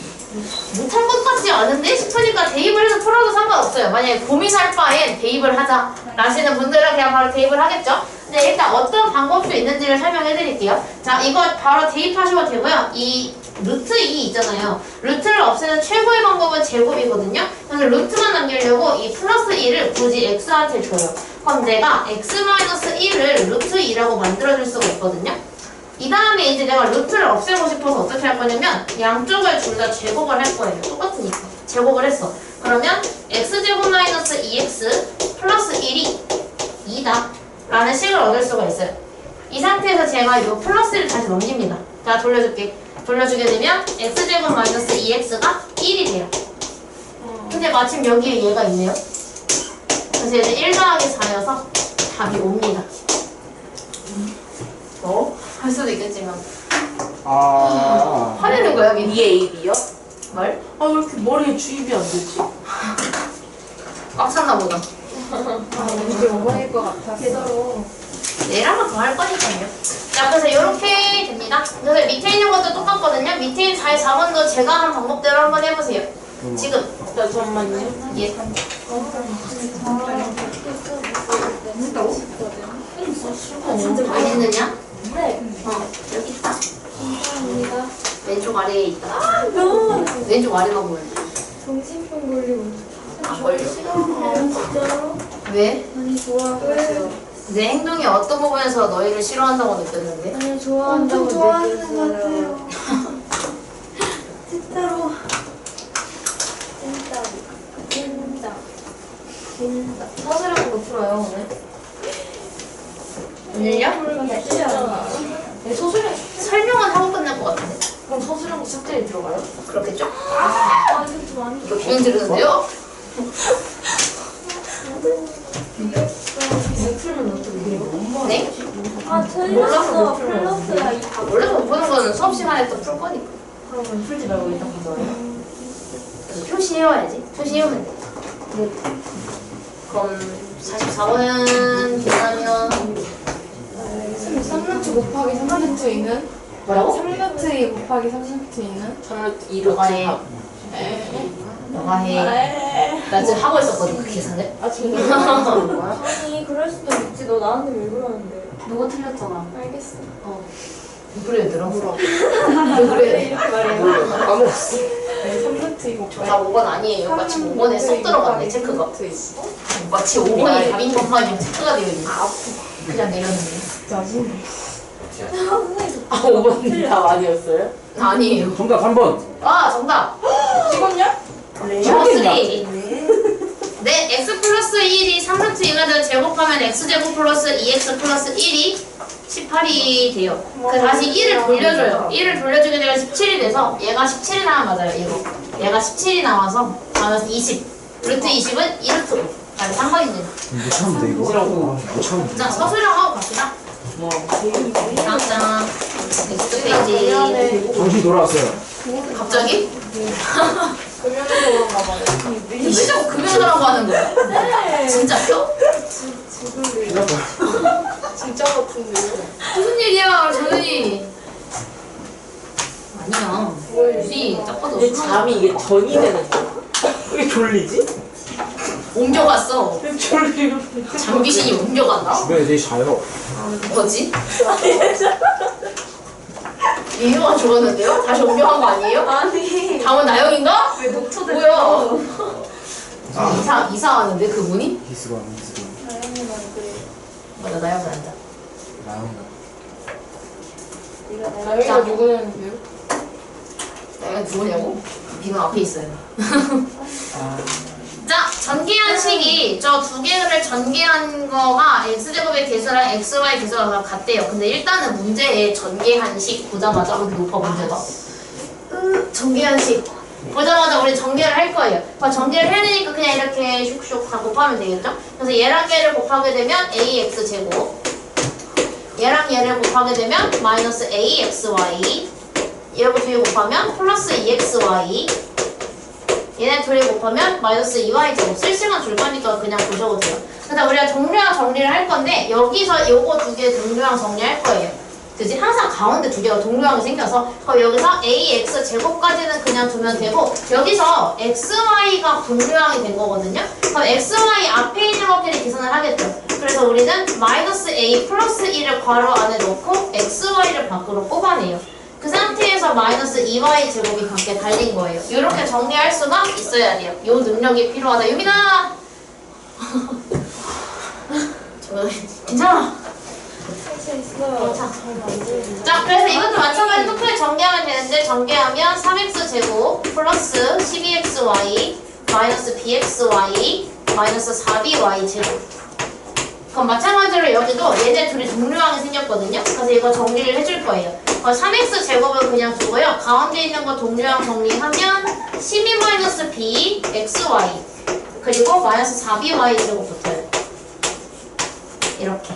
Speaker 2: 못한 것 같지 않은데 싶으니까 대입을 해서 풀어도 상관없어요. 만약에 고민할 바엔 대입을 하자 라시는 분들은 그냥 바로 대입을 하겠죠. 근데 일단 어떤 방법도 있는지를 설명해 드릴게요. 자, 이거 바로 대입하셔도 되고요. 이 루트 2 있잖아요. 루트를 없애는 최고의 방법은 제곱이거든요. 그래서 루트만 남기려고 이 플러스 2를 굳이 x한테 줘요. 그럼 내가 x-1을 루트 2라고 만들어줄 수가 있거든요. 이 다음에 이제 내가 루트를 없애고 싶어서 어떻게 할 거냐면 양쪽을 둘 다 제곱을 할 거예요. 똑같으니까. 제곱을 했어. 그러면 x제곱 마이너스 2x 플러스 1이 2다 라는 식을 얻을 수가 있어요. 이 상태에서 제가 이 플러스를 다시 넘깁니다. 자, 돌려줄게. 돌려주게 되면 x제곱 마이너스 2x가 1이 돼요. 근데 마침 여기에 얘가 있네요. 그래서 이제 1 더하기 4여서 답이 옵니다. 할 수도 있겠지만 화내는 거야, 민이.
Speaker 5: 이게 AB요?
Speaker 2: 뭘?
Speaker 5: 아, 왜 이렇게 머리에 주입이 안 되지?
Speaker 2: 꽉 찼나 보다.
Speaker 3: 이게 5번일 것 같아서.
Speaker 6: 제대로.
Speaker 2: 내일 한 번 더 할 거니까요. 자, 그래서 이렇게 됩니다. 그래서 밑에 있는 것도 똑같거든요. 밑에 있는 4번도 제가 한 방법대로 한번 해보세요. 지금.
Speaker 5: 잠깐만요.
Speaker 2: 예.
Speaker 6: 진짜
Speaker 2: 많이 했느냐?
Speaker 6: 네.
Speaker 2: 여기 있다.
Speaker 6: 감사합니다.
Speaker 2: 왼쪽 아래에 있다. 왼쪽 아래만 보면 돼.
Speaker 6: 정신병 걸리고.
Speaker 2: 안 걸려.
Speaker 6: 싫어하는 진짜로?
Speaker 2: 왜?
Speaker 6: 아니 좋아하세요.
Speaker 2: 내 행동이 어떤 부분에서 너희를 싫어한다고 느꼈는데?
Speaker 6: 아니 좋아한다고
Speaker 3: 엄청 좋아하는 것
Speaker 6: 느꼈어요. 진짜로. 진짜.
Speaker 2: 서술하는 거 풀어요, 오늘. 오늘요? 네, 서술형 설명은 하고 끝날 것 같은데. 그럼 서술형 숙제에 들어가요? 그렇겠죠?
Speaker 6: 아 이거 좀 아니.
Speaker 2: 이거 비행 들으는데요? 네?
Speaker 6: 아 틀렸어. 플러스야 이 다.
Speaker 2: 원래 못 푸는 거는 수업 시간에 또 풀 거니까.
Speaker 5: 그러면 풀지 말고 일단 가져와요.
Speaker 2: 그래서 표시해와야지. 표시해오면 돼. 네. 그럼 44번은 계산하면
Speaker 3: 3루트 곱하기 3루트 2는?
Speaker 2: 뭐라고?
Speaker 3: 3루트 2 곱하기 3루트 2는?
Speaker 5: 저는 이렇게
Speaker 2: 너가 해.
Speaker 5: 합.
Speaker 2: 너가 해. 나 지금 하고 있었거든, 그 계산을.
Speaker 5: 아, 지금 그런 거야?
Speaker 6: 아니 그럴 수도 있지. 너 나한테 왜 그러는데?
Speaker 2: 너가 틀렸잖아.
Speaker 6: 알겠어.
Speaker 2: 그래, 얘들아. 왜 그래?
Speaker 6: 이렇게 말해.
Speaker 7: 까먹었어.
Speaker 3: 네, 3루트 2 곱하기
Speaker 2: 다 5번 아니에요. 마치 5번에 쏙 들어갔네, 체크가. 마치 5번이 답인 것만이 체크가 되어 있네. 그냥 내렸는데.
Speaker 3: 짜증나.
Speaker 5: 아, 5번 답 아니었어요?
Speaker 2: 아니에요.
Speaker 1: 정답 3번.
Speaker 2: 아, 정답.
Speaker 3: 찍었냐?
Speaker 1: 찍었겠냐?
Speaker 2: 네, x 플러스 1이 3루트 2가 되어 제곱하면 x제곱 플러스 2x 플러스 1이 18이 돼요. 그 다시 1을 돌려줘요. 1을 돌려주게 되면 17이 돼서 얘가 17이 나와 맞아요. 얘가 17이 나와서 마이너스 20. 루트 20은 2루트 5. 아니 상관이네.
Speaker 1: 못 참는데 이거. 못 참는데.
Speaker 2: 자, 서술형 하고 갑시다.
Speaker 5: 뭐.
Speaker 2: 다음 장. 넥스트 페이지.
Speaker 1: 정신 돌아왔어요.
Speaker 2: 갑자기?
Speaker 3: 금연에서 그런가 봐요.
Speaker 2: 왜 자꾸 금연하라고 하는 거야?
Speaker 6: 네.
Speaker 2: 진짜요?
Speaker 3: 진짜 같은데.
Speaker 2: 무슨 일이야, 저희. 아니야. 우리 딱 봐도
Speaker 5: 근데 잠이 이게 전이 되는 거야? 왜 졸리지?
Speaker 2: 옮겨갔어.
Speaker 5: 왜 졸리고.
Speaker 2: 장비신이 옮겨갔나?
Speaker 1: 주변에 애들이 자요.
Speaker 2: 뭐지? 이유가 좋았는데요? 다시 옮겨간 거 아니에요?
Speaker 6: 아니.
Speaker 2: 다음은 나영인가?
Speaker 6: 왜 녹초됐어?
Speaker 2: 뭐야? 이상하는데 그분이?
Speaker 1: 히스가
Speaker 6: 다현이는 안 그래.
Speaker 2: 맞아, 나영이 앉아.
Speaker 1: 나영.
Speaker 3: 나영이가 누구였는데요?
Speaker 2: 나영이 누구냐고? 비는 앞에 있어요. 자, 전개한식이 저 두 개를 전개한 거가 x제곱의 개수랑 xy 개수가 같대요. 근데 일단은 문제에 전개한식 보자마자 우리 높아 문제다. 전개한식 보자마자 우리 전개를 할 거예요. 전개를 해야 되니까 그냥 이렇게 슉슉 다 곱하면 되겠죠? 그래서 얘랑 얘를 곱하게 되면 ax제곱, 얘랑 얘를 곱하게 되면 마이너스 axy, 이렇게 둘이 곱하면 플러스 2xy, 얘네 둘이 곱하면 마이너스 2y 제곱. 쓸 시간 줄 거니까 그냥 보셔도 돼요. 그래서 우리가 정류항 정리를 할 건데 여기서 요거 두 개 정류항 정리할 거예요. 그지? 항상 가운데 두 개가 동류항이 생겨서 그럼 여기서 ax 제곱까지는 그냥 두면 되고 여기서 xy가 분류항이 된 거거든요. 그럼 xy 앞에 있는 것끼리 계산을 하겠죠. 그래서 우리는 마이너스 a 플러스 1을 괄호 안에 넣고 xy를 밖으로 뽑아내요. 그 상태에서 마이너스 2y 제곱이 밖에 달린 거예요. 이렇게 정리할 수가 있어야 돼요. 이 능력이 필요하다. 유민아! 괜찮아.
Speaker 6: 할수 있어요.
Speaker 2: 자, 그래서 이것도 마찬가지로 크게 전개하면 되는데 전개하면 3x제곱 플러스 12xy 마이너스 bxy 마이너스 4by 제곱. 그럼 마찬가지로 여기도 얘네 둘이 동류항이 생겼거든요. 그래서 이거 정리를 해줄 거예요. 3x제곱을 그냥 두고요. 가운데 있는 거 동류항 정리하면 12-b xy 그리고 마이너스 4by 제곱 붙어요. 이렇게.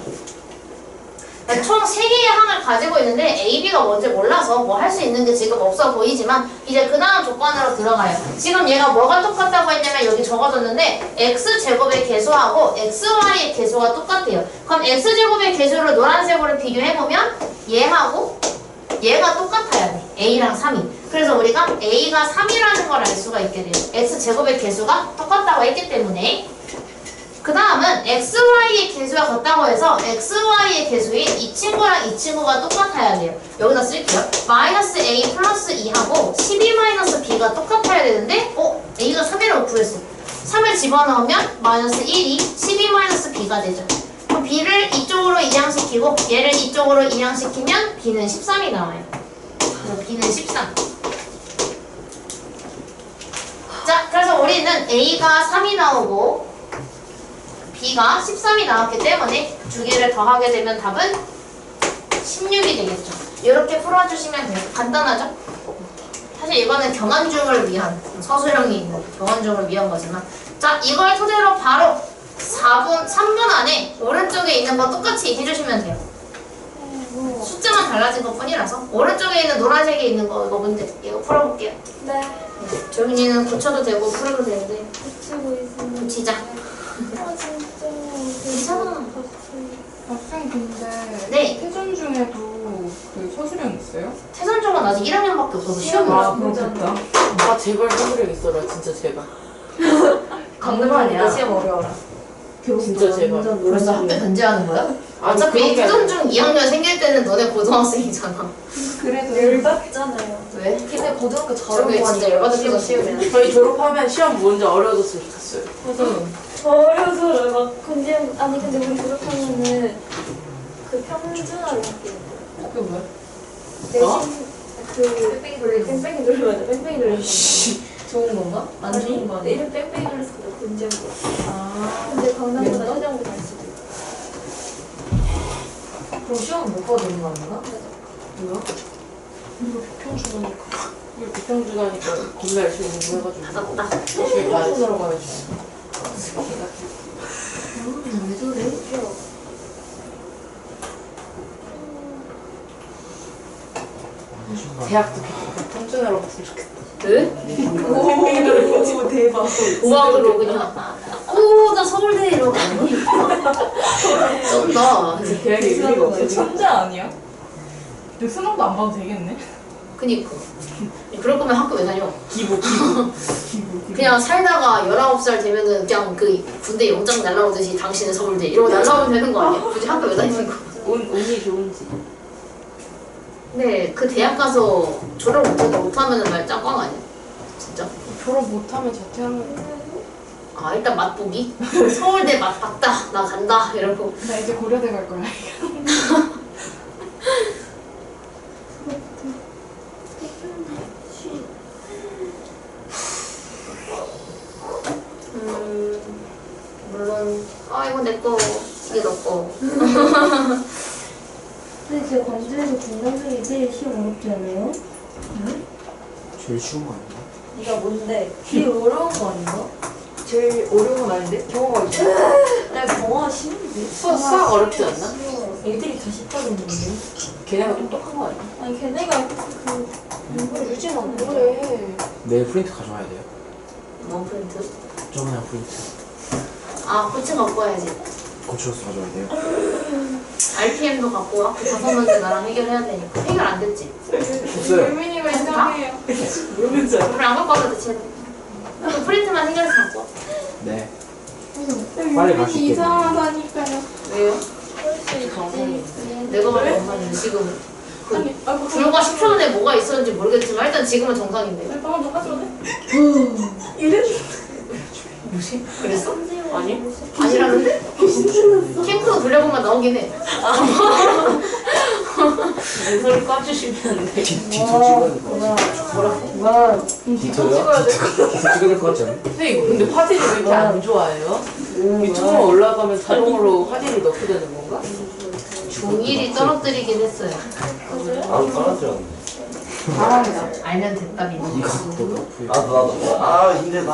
Speaker 2: 총 3개의 항을 가지고 있는데 A, B가 뭔지 몰라서 뭐 할 수 있는 게 지금 없어 보이지만 이제 그 다음 조건으로 들어가요. 지금 얘가 뭐가 똑같다고 했냐면 여기 적어줬는데 X제곱의 개수하고 XY의 개수가 똑같아요. 그럼 X제곱의 개수를 노란색으로 비교해보면 얘하고 얘가 똑같아야 돼. A랑 3이. 그래서 우리가 A가 3이라는 걸 알 수가 있게 돼요. X제곱의 개수가 똑같다고 했기 때문에 그 다음은 XY의 개수가 같다고 해서 XY의 개수인 이 친구랑 이 친구가 똑같아야 돼요. 여기다 쓸게요. 마이너스 A 플러스 2하고 12 마이너스 B가 똑같아야 되는데 A가 3이라고 구했어. 3을 집어넣으면 마이너스 1이 12 마이너스 B가 되죠. 그럼 B를 이쪽으로 이항시키고 얘를 이쪽으로 이항시키면 B는 13이 나와요. 그래서 B는 13. 자, 그래서 우리는 A가 3이 나오고 B가 13이 나왔기 때문에 두 개를 더하게 되면 답은 16이 되겠죠. 이렇게 풀어주시면 돼요. 간단하죠? 사실 이거는 경환중을 위한 서술형이 있는 경환중을 위한 거지만 자, 이걸 토대로 바로 3분 안에 오른쪽에 있는 거 똑같이 해주시면 돼요. 숫자만 달라진 것 뿐이라서 오른쪽에 있는 노란색에 있는 거 이거 문제 이거 풀어볼게요.
Speaker 6: 네.
Speaker 2: 조민이는 고쳐도 되고 풀어도 되는데
Speaker 6: 붙이고 있습니다.
Speaker 2: 붙이자.
Speaker 6: 아 진짜.
Speaker 2: 괜찮아.
Speaker 3: 학생 근데
Speaker 2: 네.
Speaker 3: 태전 중에도 그 서술형 있어요?
Speaker 2: 태선종은 아직 1학년밖에 없어서 시험을
Speaker 3: 아 그렇겠다.
Speaker 5: 아 제발 서술형 있어라 진짜 제발.
Speaker 2: 강릉아니야.
Speaker 4: 시험 어려워라.
Speaker 5: 진짜 제발.
Speaker 2: 벌써 학교 견제하는 거야?
Speaker 5: 아니,
Speaker 2: 어차피
Speaker 5: 그런 게
Speaker 2: 태선중 2학년 생길 때는 너네 고등학생이잖아.
Speaker 3: 그래도
Speaker 6: 열받잖아요.
Speaker 2: 왜?
Speaker 4: 근데 고등학교
Speaker 2: 저게 진짜 열받을 거 시험이야.
Speaker 5: 저희 졸업하면 시험 문제 어려워졌으면 좋겠어요.
Speaker 6: 어려서 막 근데 아니 근데 우리 졸업하면은 그 평준화를 할게요.
Speaker 3: 그게 뭐야?
Speaker 6: 내신 그 뺑뺑이 돌리면 뺑뺑이 돌리면
Speaker 4: 좋은 건가? 안 좋은 거 아니야?
Speaker 6: 이름 뺑뺑이 돌렸을 때 문제고.
Speaker 4: 아,
Speaker 6: 근데 강남보다 시장보다 갈 수도 있고.
Speaker 4: 그럼 시험 못 봐도 되는 거 아닌가?
Speaker 5: 뭐야? 이거 비평준하니까 겁나 열심히 공부해가지고
Speaker 2: 받았다.
Speaker 5: 열심히 봐야지.
Speaker 4: 손으로 가야지. 왜 저래?
Speaker 5: 대학도 비평준으로 갔으면 좋겠다.
Speaker 2: 왜?
Speaker 4: 오, 대박.
Speaker 2: 우악으로 그냥 나 서울대 이러고 쩐다.
Speaker 5: 대학에 의미가 없어.
Speaker 3: 천재 아니야? 근데 수능도 안 봐도 되겠네?
Speaker 2: 그니까 그럴 거면 학교 왜 다녀?
Speaker 5: 기부.
Speaker 2: 그냥 살다가 19살 되면은 그냥 그 군대 영장 날라오듯이 당신은 서울대 이러고 날라오면 되는 거 아니야? 굳이 학교 왜 다니는 거야?
Speaker 5: 운이 좋은지.
Speaker 2: 근데 그 대학 가서 졸업 못하면은 말 짱꽝 아니야? 진짜?
Speaker 3: 졸업 못하면 자퇴하면
Speaker 2: 아 일단 맛보기? 서울대 맛 봤다 나 간다 이러고
Speaker 3: 나 이제 고려대 갈 거야.
Speaker 2: 물론 이거 내거 이게 너거
Speaker 6: 근데 제가 광주에서 공강 중에 제일 시험 어렵지 않아요?
Speaker 1: 제일 쉬운 거 아니야?
Speaker 4: 네가 뭔데? 제일 어려운 거 아닌가? 제일 어려운 건 아닌데? 경호가 있어. 나 경호가 쉬운데?
Speaker 5: 수학 어렵지 않나?
Speaker 4: 애들이 다 쉽다던데.
Speaker 5: 걔네가 똑똑한 거 아니야?
Speaker 6: 아니 걔네가 그 유진 안 그래.
Speaker 1: 내일 프린트 가져와야 돼요.
Speaker 2: 뭐 프린트?
Speaker 1: 저번에 프린트.
Speaker 2: 아 코칭 갖고 와야지
Speaker 1: 고쳐서 가져야 돼요.
Speaker 2: RPM도 갖고 와. 그 5문제 나랑 해결해야 되니까. 해결 안 됐지?
Speaker 1: 됐어요.
Speaker 3: 유민이가 이상해요.
Speaker 5: 모르는지 알아.
Speaker 2: 우리 안 갖고 와도 대체 또 프린트만 해결해서 갖고 와.
Speaker 1: 네. 빨리
Speaker 3: 유민이
Speaker 1: 가실게요.
Speaker 3: 이상하다니까요.
Speaker 2: 왜요?
Speaker 5: 정상이.
Speaker 2: 내가 말한 엄마는 지금 그
Speaker 3: 아니, 아이고,
Speaker 2: 불과 10초 전에 뭐가 있었는지 모르겠지만 일단 지금은 정상인데.
Speaker 3: 방금 좀 하셔도 돼?
Speaker 2: 뭐지? 그랬어?
Speaker 5: 아니?
Speaker 2: 아니라는데? 캠프도 돌려보면 나오긴 해.
Speaker 5: 내 소리 꺼주시면 돼.
Speaker 1: 뒤터 찍어야 될 것 같아.
Speaker 2: 뭐라고?
Speaker 1: 뒤터요? 뒤터 찍어야 될 것 같지 않아?
Speaker 5: 근데 이거 근데 화질이 왜 이렇게 안 좋아해요? 유튜브만 올라가면 자동으로 화질이 넣게 되는 건가?
Speaker 2: 중1이 떨어뜨리긴 했어요.
Speaker 7: 나도 떨어뜨렸는데.
Speaker 2: 알면 됐답니다.
Speaker 7: 나도. 아, 힘들다.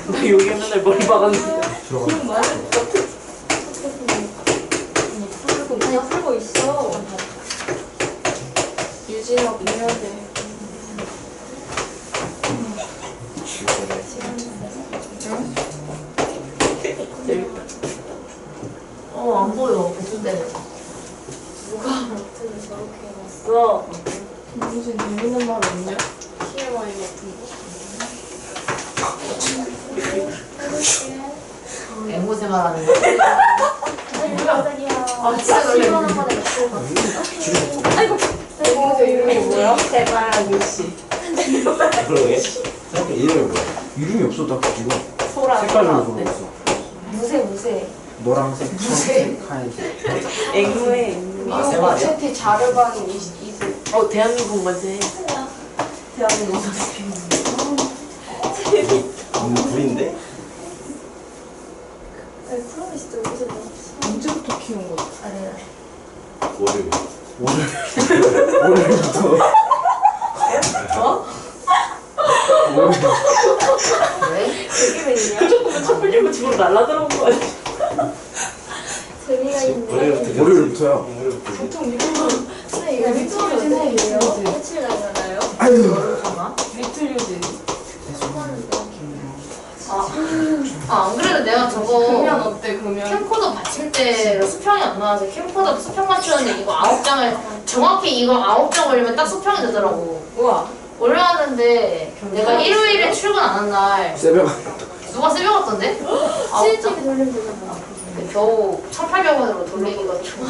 Speaker 5: 나 여기 맨날 머리 박았는데.
Speaker 1: 들어가.
Speaker 6: 아니 풀고 있어.
Speaker 3: 유진아, 해야 돼.
Speaker 5: 재밌다.
Speaker 2: 안 보여. 무슨 때문에.
Speaker 6: 누가 노트를 저렇게 해놨어?
Speaker 3: 무슨 재밌는 말 없냐? TMI 같은 거?
Speaker 2: 앵무새 말하는 거.
Speaker 6: 아니 깜짝이야.
Speaker 2: 아, 진짜 놀래.
Speaker 6: 10원 한 번에 맞출 거.
Speaker 3: 앵무새 이름이 뭐야?
Speaker 5: 제발 아저씨.
Speaker 7: 그러게. 생각해, 이름이 뭐야?
Speaker 1: 이름이 없어, 딱 지금.
Speaker 5: 소라.
Speaker 1: 색깔로
Speaker 5: 소라.
Speaker 1: 부르겠어.
Speaker 6: 무쇠.
Speaker 1: 노란색, 초록색, 하얀색.
Speaker 5: 앵무에.
Speaker 7: 아, 세 마리야?
Speaker 3: 채티 자르반 이슬.
Speaker 5: 대한민국 먼저 해. 대한민국 선생님.
Speaker 7: 불인데?
Speaker 6: 아니 프로미스 또 여기서 나왔어.
Speaker 3: 언제부터 키운 거야?
Speaker 6: 아니야.
Speaker 7: 월요일.
Speaker 1: 오늘부터.
Speaker 5: 어?
Speaker 2: 왜?
Speaker 6: 개그맨이야?
Speaker 5: 조금만 촛불 들고 집으로 날라들어온 거 아니야?
Speaker 6: 재미가 있네.
Speaker 1: 월요일부터요.
Speaker 7: 월요일부터.
Speaker 3: 보통 이거
Speaker 6: 근데 이거 미투는 어떻게 해요? 며칠 나잖아요?
Speaker 1: 아유.
Speaker 2: 잠깐만.
Speaker 3: 리틀 유진.
Speaker 2: 안 그래도 내가 저거
Speaker 3: 금연 어때, 금연?
Speaker 2: 캠코더 받칠 때 수평이 안 나와서 캠코더 수평 맞추는데 이거 9장을 정확히 이거 9장 올리면 딱 수평이 되더라고.
Speaker 5: 우와.
Speaker 2: 올라왔는데 내가 일요일에 출근 안 한 날
Speaker 1: 새벽.
Speaker 2: 누가 새벽 왔던데?
Speaker 6: CCTV 돌리면 되잖아.
Speaker 2: 겨우 1,800원으로 돌리기가 좀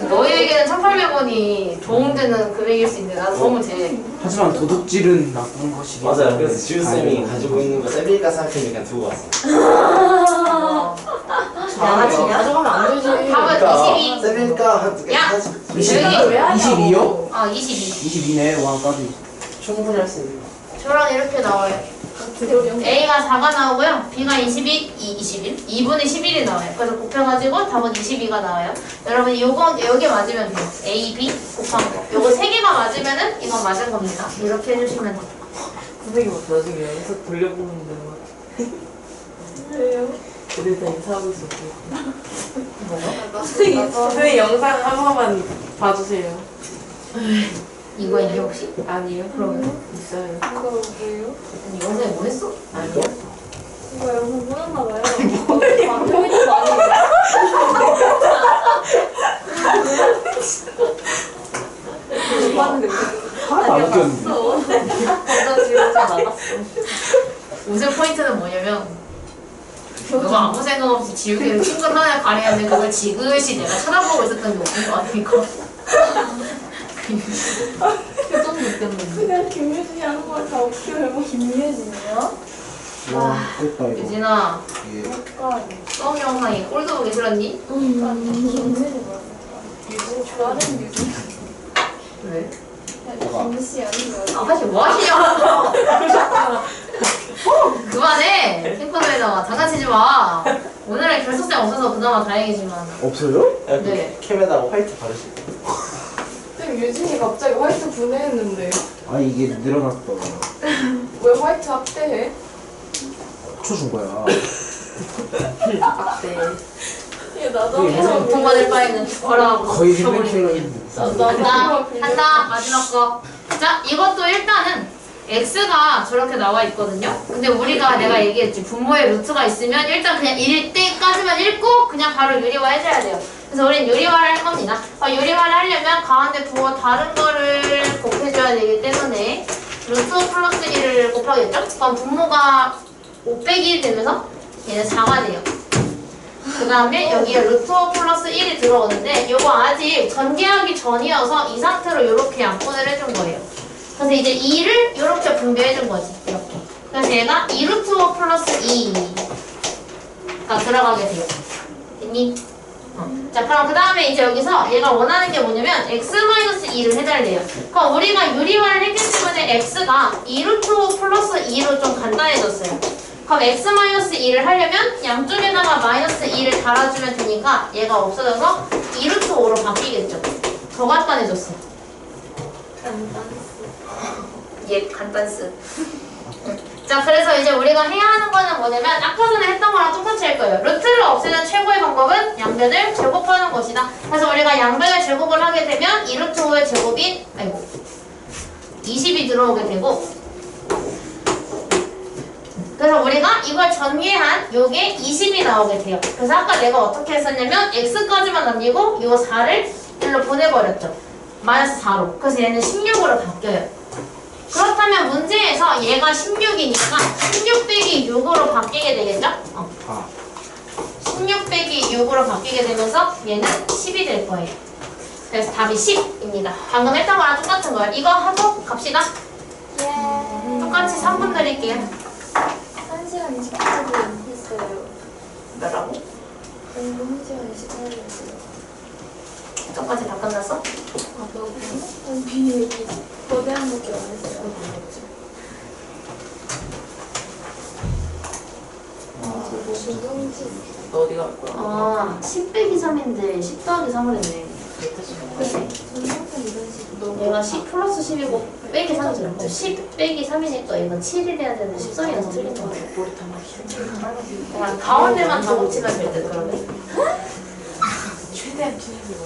Speaker 2: 너희에게는 1,800원이 도움되는 금액일 수 있는데 나도 도움은 돼.
Speaker 1: 하지만 도둑질은 나쁜 것이기
Speaker 7: 맞아요.
Speaker 1: 때문에
Speaker 7: 그래서 지우쌤이
Speaker 1: 다행이다.
Speaker 7: 가지고 있는 거 세빌가 생각해서 그냥 두고 왔어.
Speaker 2: 양아치냐?
Speaker 3: 가져가면 안 되지.
Speaker 2: 답은 22.
Speaker 7: 세빌가
Speaker 2: 야!
Speaker 1: 22요?
Speaker 2: 아 22.
Speaker 1: 22네. 와, 까비.
Speaker 5: 충분히 할 수 있는 거.
Speaker 2: 저랑 이렇게 나와요. A가 4가 나오고요. B가 21, 2분의 11이 나와요. 그래서 곱해가지고 답은 22가 나와요. 여러분 요거 여기 맞으면 돼요. A, B 곱한 거. 요거 3개가 맞으면은 이건 맞은 겁니다. 이렇게 해주시면 돼요.
Speaker 5: 선생님 나중에 여기서 돌려보는데 막
Speaker 6: 왜요?
Speaker 5: 애들 다 인사하고 있었고. 선생님 영상 한 번만 봐주세요.
Speaker 2: 이거 있니 혹시?
Speaker 5: 아니요.
Speaker 2: 그러면
Speaker 5: 있어요.
Speaker 6: 이거 뭐예요?
Speaker 2: 아니 영상에 뭐 했어?
Speaker 5: 아니요.
Speaker 6: 이거 영상 보냈나봐요. 방금 있는 거 아니에요?
Speaker 1: 하나도 안 웃겼는데.
Speaker 5: 갑자기 영상 나갔어.
Speaker 2: 웃음 포인트는 뭐냐면 너가 아무 생각 없이 지우개를 친구 하나에 가리는데 그걸 지그시 내가 쳐다보고 있었던 게 웃긴 거 아니고 표정이 웃겼는데.
Speaker 3: 그냥 김유진이 하는 걸 다 웃겨요.
Speaker 6: 김유진이요?
Speaker 1: 와, 됐다, 이거.
Speaker 2: 유진아
Speaker 1: 예.
Speaker 6: 약간
Speaker 2: 수업 영상이 꼴도 보기 싫었니?
Speaker 6: 김유진이 뭐야?
Speaker 3: 유진 좋아하는 유진.
Speaker 2: 왜?
Speaker 6: 김씨 아닌 거야?
Speaker 2: 아 사실 뭐 하시냐고 그만해 캠코더에다가 장난치지 마 오늘은 결석생 없어서 그나마 다행이지만
Speaker 1: 없어요?
Speaker 2: 네.
Speaker 7: 캠에다가 화이트 바르실 때.
Speaker 3: 쌤, 유진이 갑자기 화이트 분해했는데.
Speaker 1: 아, 이게 늘어났다.
Speaker 3: 왜 화이트 합대해?
Speaker 1: 쳐준 거야.
Speaker 5: 네.
Speaker 3: 얘 나도
Speaker 2: 계속 고통받을 바에는 죽어라고
Speaker 1: 거의
Speaker 2: 쳐버리는 거야.
Speaker 1: 힐링
Speaker 2: 한다 마지막 거. 자 이것도 일단은 x가 저렇게 나와 있거든요. 근데 우리가 내가 얘기했지. 분모에 루트가 있으면 일단 그냥 1 때까지만 읽고 그냥 바로 유리화 해줘야 돼요. 그래서 우린 유리화를 할 겁니다. 유리화를 하려면 가운데 부호 다른 거를 곱해줘야 되기 때문에 루트 5 플러스 1을 곱하겠죠? 그럼 분모가 5 빼기 1 되면서 얘는 4가 돼요. 그 다음에 여기에 루트 5 플러스 1이 들어오는데 이거 아직 전개하기 전이어서 이 상태로 이렇게 약분을 해준 거예요. 그래서 이제 2를 이렇게 분배해준 거지. 이렇게. 그래서 얘가 2 루트 5 플러스 2가 들어가게 돼요. 됐니? 자, 그럼 그 다음에 이제 여기서 얘가 원하는 게 뭐냐면 x-2를 해달래요. 그럼 우리가 유리화를 했기 때문에 x가 2 루트 5 플러스 2로 좀 간단해졌어요. 그럼 x-2를 하려면 양쪽에다가 마이너스 2를 달아주면 되니까 얘가 없어져서 2 루트 5로 바뀌겠죠. 더 간단해졌어. 예, 간단스. 자, 그래서 이제 우리가 해야 하는 거는 뭐냐면 아까 전에 했던 거랑 똑같이 할 거예요. 루트를 없애는 최고의 방법은 양변을 제곱하는 것이다. 그래서 우리가 양변을 제곱을 하게 되면 2 루트 5의 제곱인 20이 들어오게 되고, 그래서 우리가 이걸 전개한 요게 20이 나오게 돼요. 그래서 아까 내가 어떻게 했었냐면 x까지만 남기고 이거 4를 1로 보내버렸죠. 마이너스 4로. 그래서 얘는 16으로 바뀌어요. 그렇다면 문제에서 얘가 16이니까 16 빼기 6으로 바뀌게 되겠죠? 16 빼기 6으로 바뀌게 되면서 얘는 10이 될 거예요. 그래서 답이 10입니다. 방금 했던 거랑 똑같은 거예요. 이거 하고 갑시다. 똑같이 3분 드릴게요.
Speaker 6: 1시간 28분 했어요.
Speaker 2: 뭐라고?
Speaker 6: 공부 1시간 28분 했어요.
Speaker 2: 똑같이 다 끝났어?
Speaker 6: 아, 너무 비밀이 거대한 것도 안 했어요.
Speaker 5: 너 어디 갈 거야?
Speaker 2: 10 빼기 3인데 10 더하기 3을 했네. 그치?
Speaker 6: 저는 항상 이런 식으로
Speaker 2: 얘가 10 플러스 10이고 빼기 3이죠. 10 빼기 3이니까 이건 7이 돼야 되는데 13이라서 틀린 거 같아. 그냥 가운데만 다 붙이면 될 듯, 그러면.
Speaker 5: 최대한 친해지고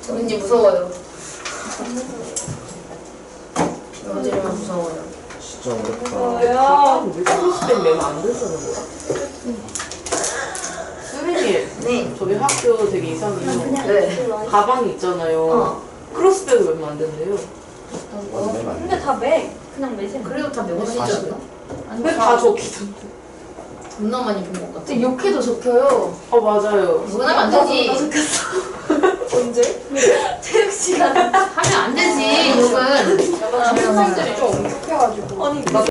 Speaker 2: 저 왠지 무서워요. 어지르면 무서워요.
Speaker 1: 진짜 어렵다.
Speaker 5: 뭐야? 왜 30대 내면 안 된다는 거야? 선생님,
Speaker 2: 네.
Speaker 5: 저희 학교 되게 이상해요.
Speaker 2: 네.
Speaker 5: 가방이 있잖아요. 크로스백을 매면 안 된대요.
Speaker 4: 근데 다 매. 그냥 매세요.
Speaker 2: 그래도 다 메고 다니지 않나?
Speaker 5: 근데 다 적히던데.
Speaker 2: 겁나 많이 본 것 같아.
Speaker 6: 근데 욕해도 적혀요.
Speaker 5: 맞아요.
Speaker 2: 이건 하면 안 되지.
Speaker 4: 언제? 체육 시간.
Speaker 2: 하면 안 되지, 욕은.
Speaker 3: 학생들이 좀 엄격해가지고.
Speaker 4: 아니